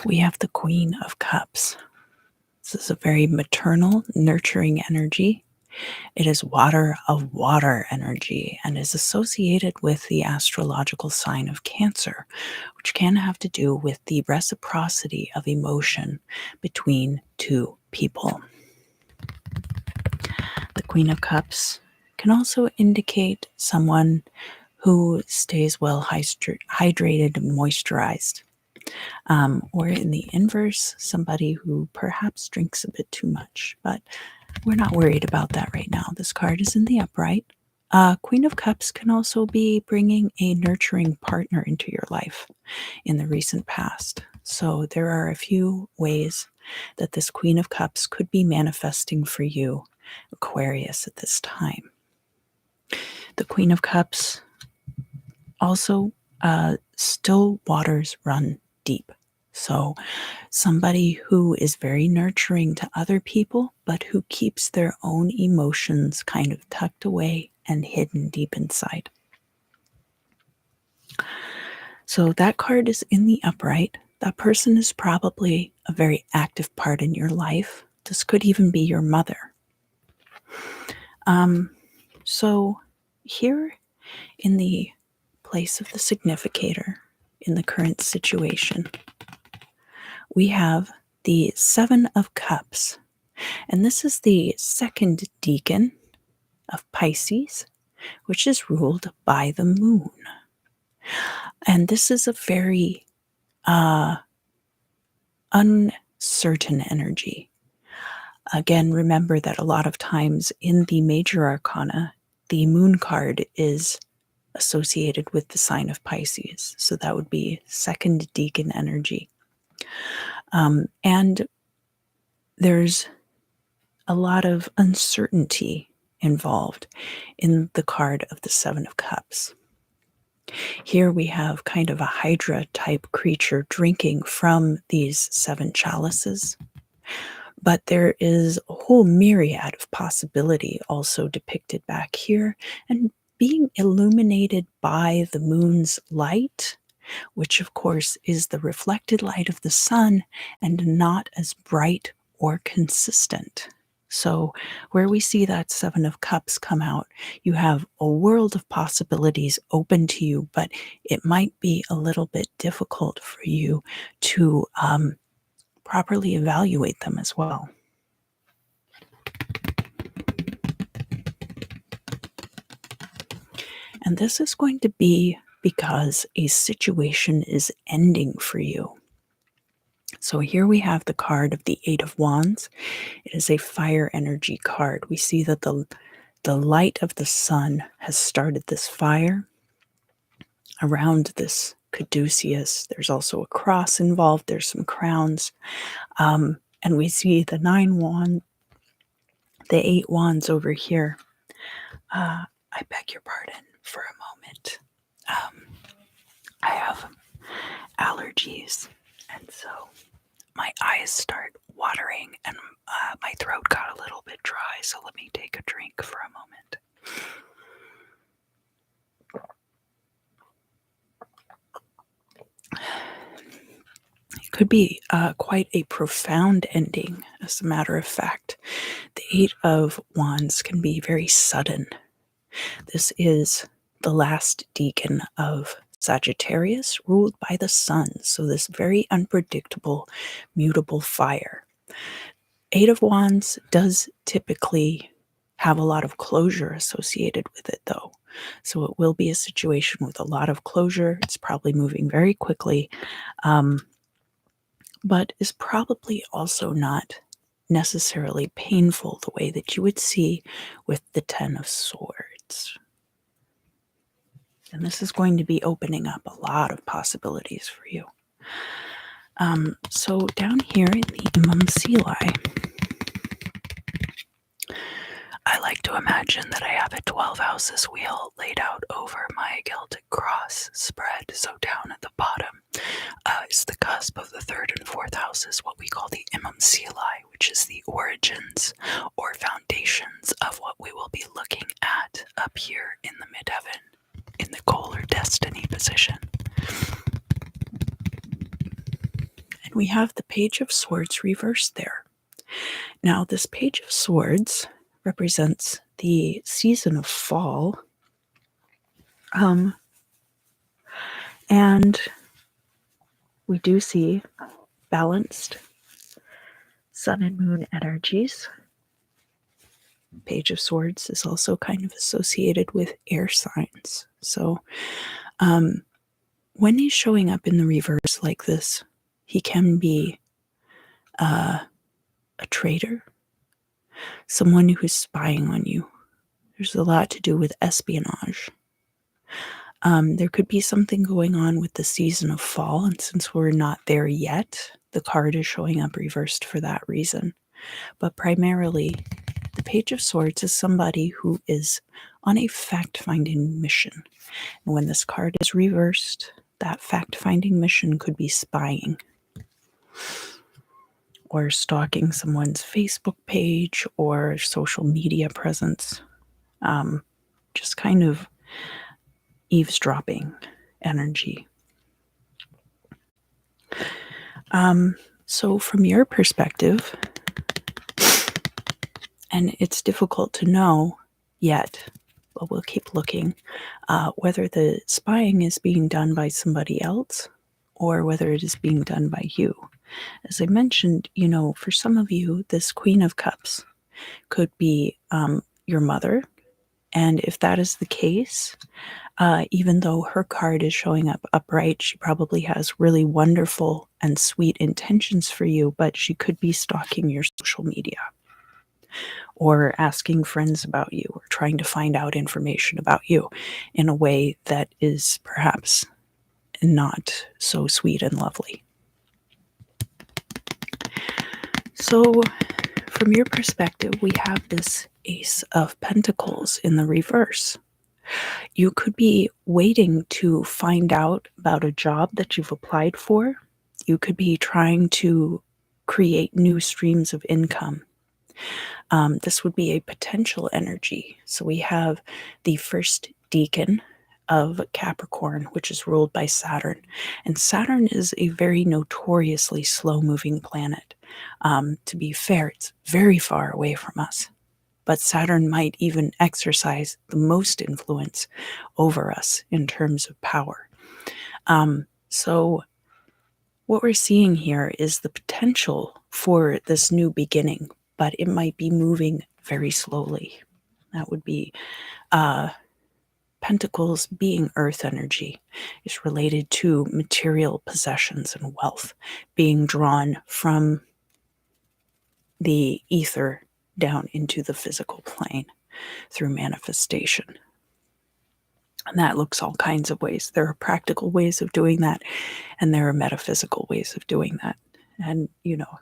we have the Queen of Cups. This is a very maternal, nurturing energy. It is water of water energy and is associated with the astrological sign of Cancer, which can have to do with the reciprocity of emotion between two people. The Queen of Cups can also indicate someone who stays well hydrated and moisturized. Or in the inverse, somebody who perhaps drinks a bit too much. But we're not worried about that right now. This card is in the upright. Queen of Cups can also be bringing a nurturing partner into your life in the recent past. So there are a few ways that this Queen of Cups could be manifesting for you, Aquarius, at this time. The Queen of Cups also, still waters run deep. So somebody who is very nurturing to other people, but who keeps their own emotions kind of tucked away and hidden deep inside. So that card is in the upright. That person is probably a very active part in your life. This could even be your mother. So here in the place of the significator in the current situation, we have the Seven of Cups. And this is the second decan of Pisces, which is ruled by the moon. And this is a very certain energy. Again, remember that a lot of times in the major arcana, the moon card is associated with the sign of Pisces. So that would be second decan energy. And there's a lot of uncertainty involved in the card of the Seven of Cups. Here we have kind of a Hydra type creature drinking from these seven chalices. But there is a whole myriad of possibility also depicted back here, and being illuminated by the moon's light, which of course is the reflected light of the sun and not as bright or consistent. So where we see that Seven of Cups come out, you have a world of possibilities open to you, but it might be a little bit difficult for you to properly evaluate them as well. And this is going to be because a situation is ending for you. So here we have the card of the Eight of Wands. It is a fire energy card. We see that the light of the sun has started this fire around this caduceus. There's also a cross involved. There's some crowns. And we see the eight wands over here. I beg your pardon for a moment. I have allergies, and so my eyes start watering and my throat got a little bit dry, so let me take a drink for a moment. It could be quite a profound ending, as a matter of fact. The Eight of Wands can be very sudden. This is the last decan of Sagittarius, ruled by the sun, so this very unpredictable, mutable fire. Eight of Wands does typically have a lot of closure associated with it, though. So it will be a situation with a lot of closure. It's probably moving very quickly, but is probably also not necessarily painful the way that you would see with the Ten of Swords. And this is going to be opening up a lot of possibilities for you. So down here in the Imam I like to imagine that I have a 12 houses wheel laid out over my Celtic cross spread. So down at the bottom is the cusp of the third and fourth houses, what we call the Imam which is the origins or foundations of what we will be looking at up here in the midheaven, in the goal or destiny position. And we have the Page of Swords reversed there. Now, this Page of Swords represents the season of fall. And we do see balanced sun and moon energies. Page of Swords is also kind of associated with air signs. So when he's showing up in the reverse like this, he can be a traitor, someone who's spying on you. There's a lot to do with espionage. There could be something going on with the season of fall, and since we're not there yet, the card is showing up reversed for that reason. But primarily, the Page of Swords is somebody who is on a fact-finding mission. And when this card is reversed, that fact-finding mission could be spying or stalking someone's Facebook page or social media presence. Just kind of eavesdropping energy. So from your perspective, and it's difficult to know yet, but we'll keep looking, whether the spying is being done by somebody else or whether it is being done by you. As I mentioned, for some of you, this Queen of Cups could be your mother, And if that is the case, even though her card is showing up upright, she probably has really wonderful and sweet intentions for you, but she could be stalking your social media or asking friends about you or trying to find out information about you in a way that is perhaps not so sweet and lovely. So, from your perspective, we have this Ace of Pentacles in the reverse. You could be waiting to find out about a job that you've applied for. You could be trying to create new streams of income. This would be a potential energy. So we have the first decan of Capricorn, which is ruled by Saturn. And Saturn is a very notoriously slow moving planet. To be fair, it's very far away from us. But Saturn might even exercise the most influence over us in terms of power. So, what we're seeing here is the potential for this new beginning, but it might be moving very slowly. That would be Pentacles being earth energy is related to material possessions and wealth being drawn from the ether down into the physical plane through manifestation. And that looks all kinds of ways. There are practical ways of doing that, and there are metaphysical ways of doing that. And,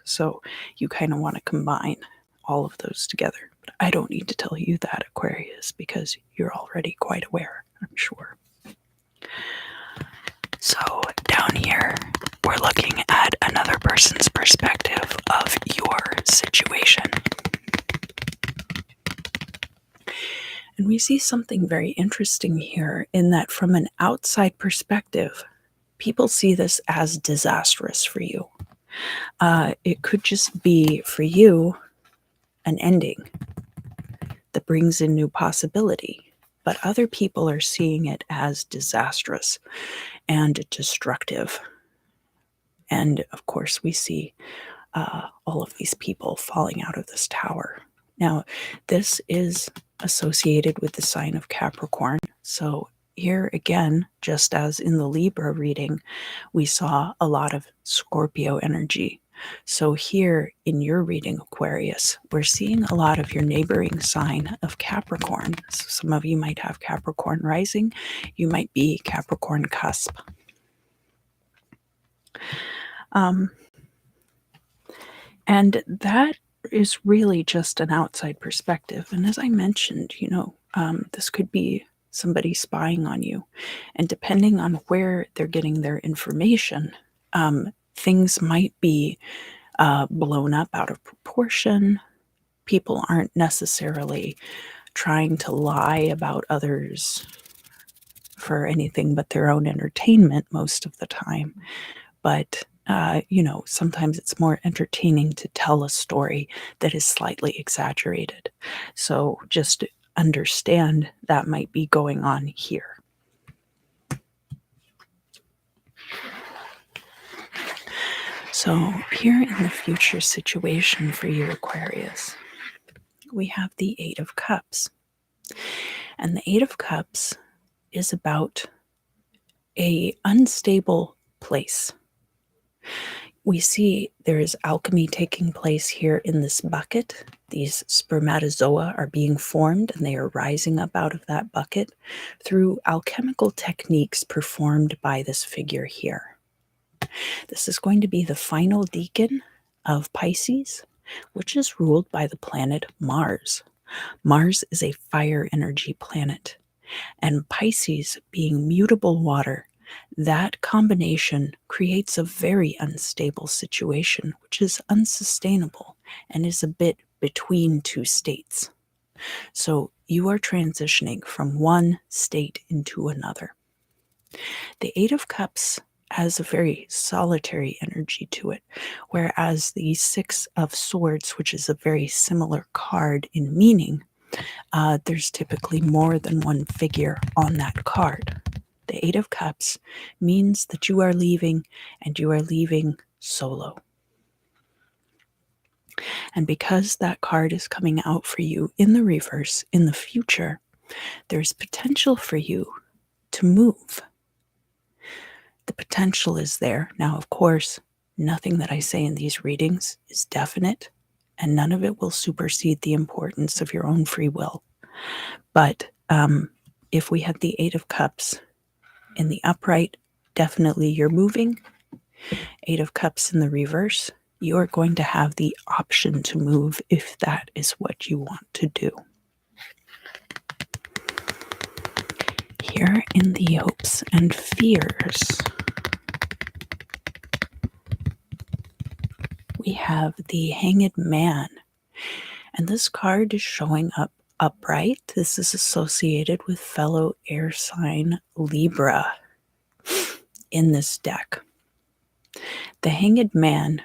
so you kind of want to combine all of those together. But I don't need to tell you that, Aquarius, because you're already quite aware, I'm sure. So down here, we're looking at another person's perspective of your situation. And we see something very interesting here in that from an outside perspective, people see this as disastrous for you. It could just be for you an ending that brings in new possibility, but other people are seeing it as disastrous and destructive. And of course, we see all of these people falling out of this tower. Now, this is associated with the sign of Capricorn. So here again, just as in the Libra reading, we saw a lot of Scorpio energy. So here in your reading, Aquarius, we're seeing a lot of your neighboring sign of Capricorn. So some of you might have Capricorn rising. You might be Capricorn cusp. And that is really just an outside perspective. And as I mentioned, this could be somebody spying on you. And depending on where they're getting their information, things might be blown up out of proportion. People aren't necessarily trying to lie about others for anything but their own entertainment most of the time. But sometimes it's more entertaining to tell a story that is slightly exaggerated. So just understand that might be going on here. So here in the future situation for you, Aquarius, we have the Eight of Cups. And the Eight of Cups is about an unstable place. We see there is alchemy taking place here in this bucket. These spermatozoa are being formed and they are rising up out of that bucket through alchemical techniques performed by this figure here. This is going to be the final decan of Pisces, which is ruled by the planet Mars. Mars is a fire energy planet, and Pisces being mutable water, that combination creates a very unstable situation, which is unsustainable and is a bit between two states. So you are transitioning from one state into another. The Eight of Cups has a very solitary energy to it, whereas the Six of Swords, which is a very similar card in meaning, there's typically more than one figure on that card. The Eight of Cups means that you are leaving, and you are leaving solo. And because that card is coming out for you in the reverse in the future, there's potential for you to move. The potential is there. Now, of course, nothing that I say in these readings is definite, and none of it will supersede the importance of your own free will. But if we have the Eight of Cups in the upright, definitely you're moving. Eight of Cups in the reverse, you are going to have the option to move if that is what you want to do. Here in the hopes and fears, we have the Hanged Man. And this card is showing up upright. This is associated with fellow air sign Libra in this deck. The Hanged Man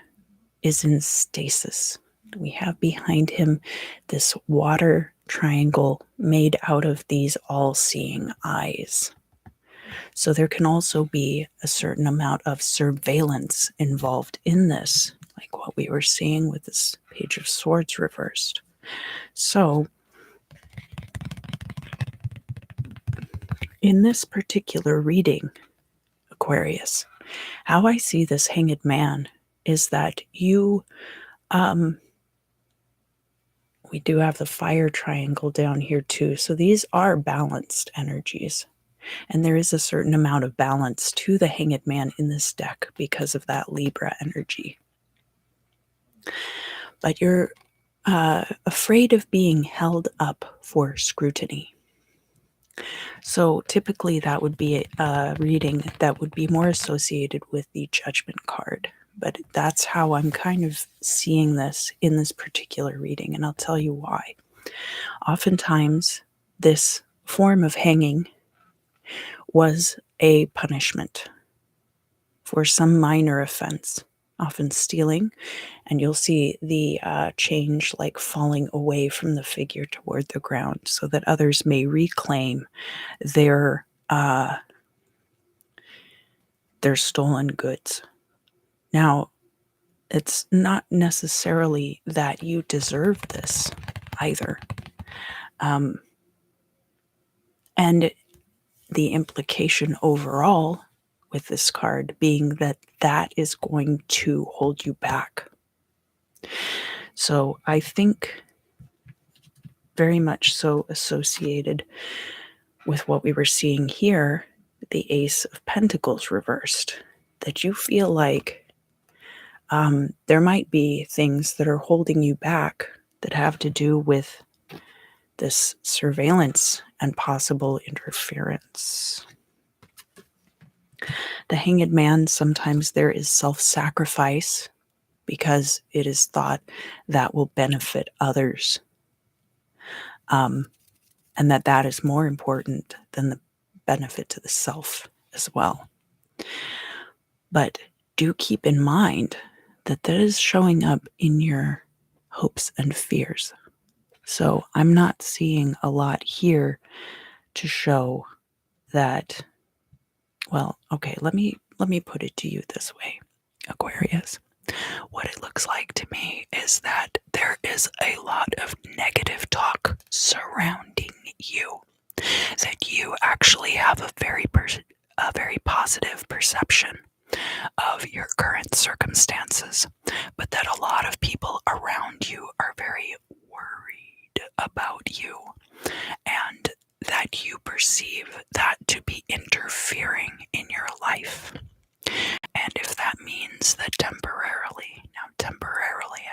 is in stasis. We have behind him this water triangle made out of these all-seeing eyes. So there can also be a certain amount of surveillance involved in this, like what we were seeing with this Page of Swords reversed. So in this particular reading, Aquarius, how I see this Hanged Man is that you, we do have the fire triangle down here too. So these are balanced energies. And there is a certain amount of balance to the Hanged Man in this deck because of that Libra energy. But you're afraid of being held up for scrutiny. So typically that would be a reading that would be more associated with the Judgment card. But that's how I'm kind of seeing this in this particular reading, and I'll tell you why. Oftentimes, this form of hanging was a punishment for some minor offense, often stealing, and you'll see the change like falling away from the figure toward the ground so that others may reclaim their stolen goods. Now, it's not necessarily that you deserve this either. And the implication overall with this card being that that is going to hold you back. So I think very much so associated with what we were seeing here, the Ace of Pentacles reversed, that you feel like there might be things that are holding you back that have to do with this surveillance and possible interference. The Hanged Man, sometimes there is self-sacrifice because it is thought that will benefit others. And that is more important than the benefit to the self as well. But do keep in mind that that is showing up in your hopes and fears. So I'm not seeing a lot here to show that, well, okay, let me put it to you this way, Aquarius. What it looks like to me is that there is a lot of negative talk surrounding you, that you actually have a very positive perception of your current circumstances, but that a lot of people around you are very worried about you, and that you perceive that to be interfering in your life. And if that means that temporarily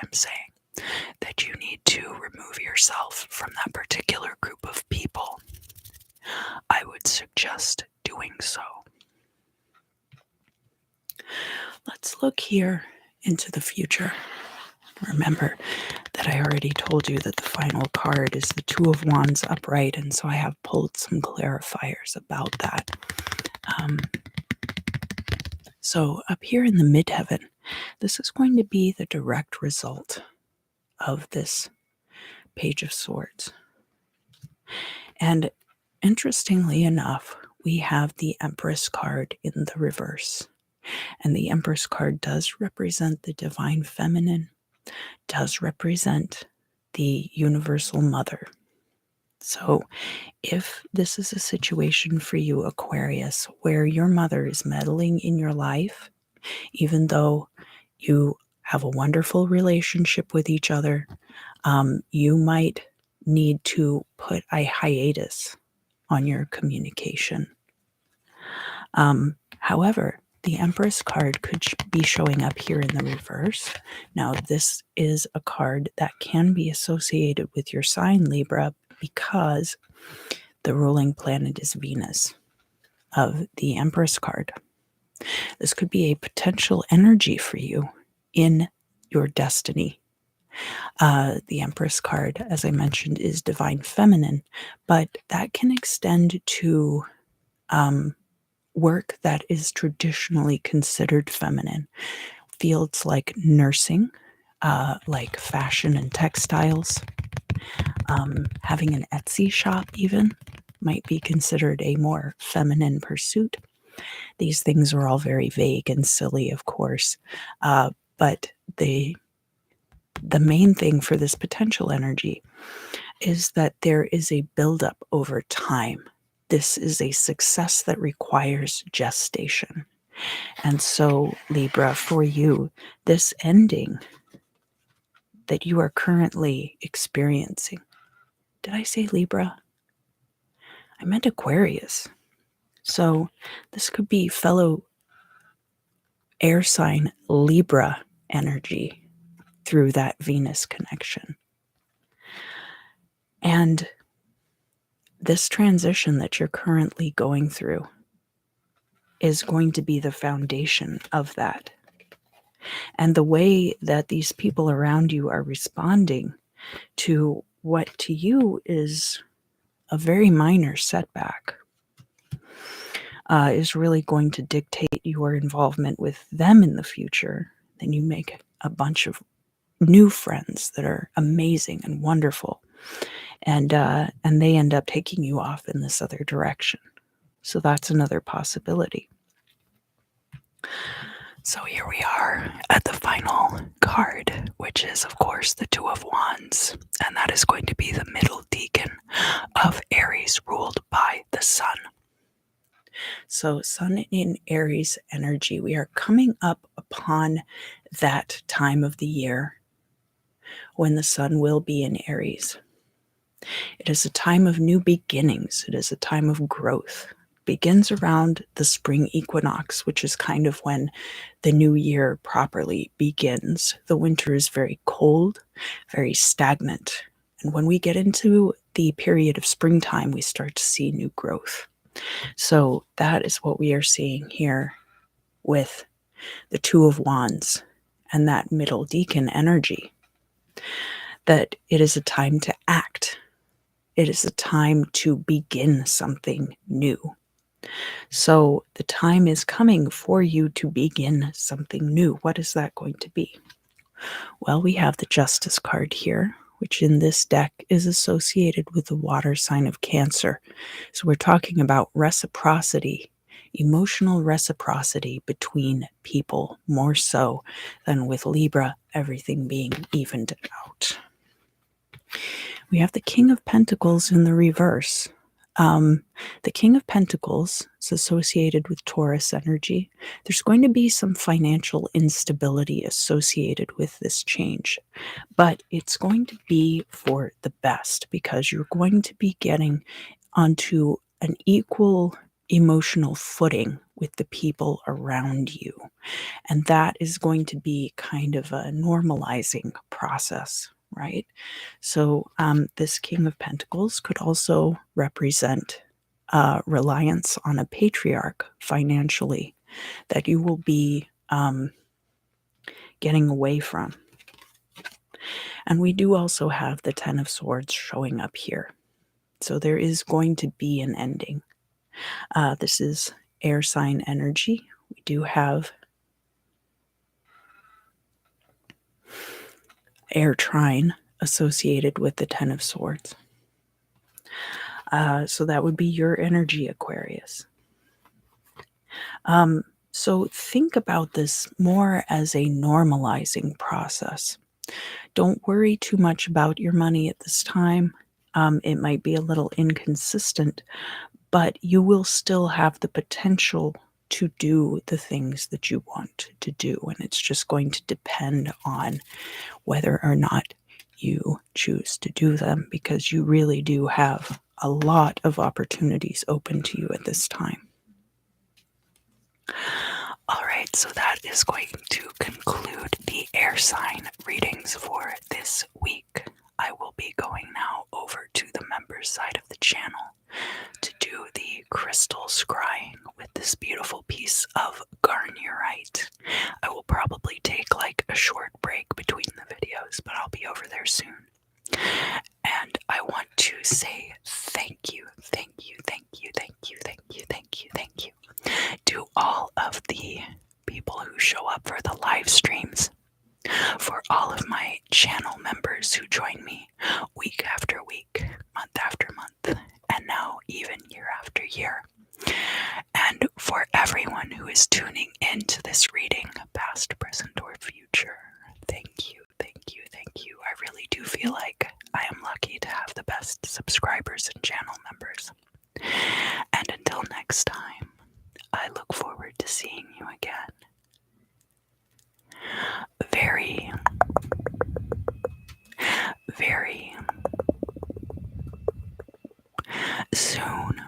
I'm saying that you need to remove yourself from that particular group of people, I would suggest doing so. Let's look here into the future. Remember that I already told you that the final card is the Two of Wands upright, and so I have pulled some clarifiers about that. So up here in the midheaven, this is going to be the direct result of this Page of Swords. And interestingly enough, we have the Empress card in the reverse. And the Empress card does represent the divine feminine, does represent the universal mother. So, if this is a situation for you, Aquarius, where your mother is meddling in your life, even though you have a wonderful relationship with each other, you might need to put a hiatus on your communication. However, the Empress card could be showing up here in the reverse. Now, this is a card that can be associated with your sign, Libra, because the ruling planet is Venus of the Empress card. This could be a potential energy for you in your destiny. The Empress card, as I mentioned, is divine feminine, but that can extend to work that is traditionally considered feminine. Fields like nursing, like fashion and textiles, having an Etsy shop even might be considered a more feminine pursuit. These things are all very vague and silly, of course, but the main thing for this potential energy is that there is a buildup over time. This is a success that requires gestation. And so, Libra, for you, this ending that you are currently experiencing, did I say Libra? I meant Aquarius. So, this could be fellow air sign Libra energy through that Venus connection. And this transition that you're currently going through is going to be the foundation of that. And the way that these people around you are responding to what to you is a very minor setback is really going to dictate your involvement with them in the future. Then you make a bunch of new friends that are amazing and wonderful, and they end up taking you off in this other direction. So that's another possibility. So here we are at the final card, which is, of course, the Two of Wands, and that is going to be the middle decan of Aries, ruled by the Sun. So, Sun in Aries energy, we are coming up upon that time of the year when the Sun will be in Aries. It is a time of new beginnings. It is a time of growth. It begins around the spring equinox, which is kind of when the new year properly begins. The winter is very cold, very stagnant. And when we get into the period of springtime, we start to see new growth. So that is what we are seeing here with the Two of Wands and that middle decan energy. That it is a time to act. It is a time to begin something new. So the time is coming for you to begin something new. What is that going to be? Well, we have the Justice card here, which in this deck is associated with the water sign of Cancer. So we're talking about reciprocity, emotional reciprocity between people, more so than with Libra, everything being evened out. We have the King of Pentacles in the reverse. The King of Pentacles is associated with Taurus energy. There's going to be some financial instability associated with this change, but it's going to be for the best because you're going to be getting onto an equal emotional footing with the people around you. And that is going to be kind of a normalizing process, right? So this King of Pentacles could also represent reliance on a patriarch financially that you will be getting away from. And we do also have the Ten of Swords showing up here. So there is going to be an ending. This is air sign energy. We do have air trine associated with the Ten of Swords. So that would be your energy, Aquarius. So think about this more as a normalizing process. Don't worry too much about your money at this time. It might be a little inconsistent, but you will still have the potential to do the things that you want to do. And it's just going to depend on whether or not you choose to do them, because you really do have a lot of opportunities open to you at this time. All right, so that is going to conclude the air sign readings for this week. I will be going now over to the members side of the channel to do the crystal scrying with this beautiful piece of garnierite. I will probably take like a short break between the videos, but I'll be over there soon. And I want to say thank you, thank you, thank you, thank you, thank you, thank you, thank you to all of the people who show up for the live streams, for all of my channel members who join me week after week, month after month, and now even year after year. And for everyone who is tuning into this reading, past, present, or future, thank you, thank you, thank you. I really do feel like I am lucky to have the best subscribers and channel members. And until next time, I look forward to seeing you again very, very soon.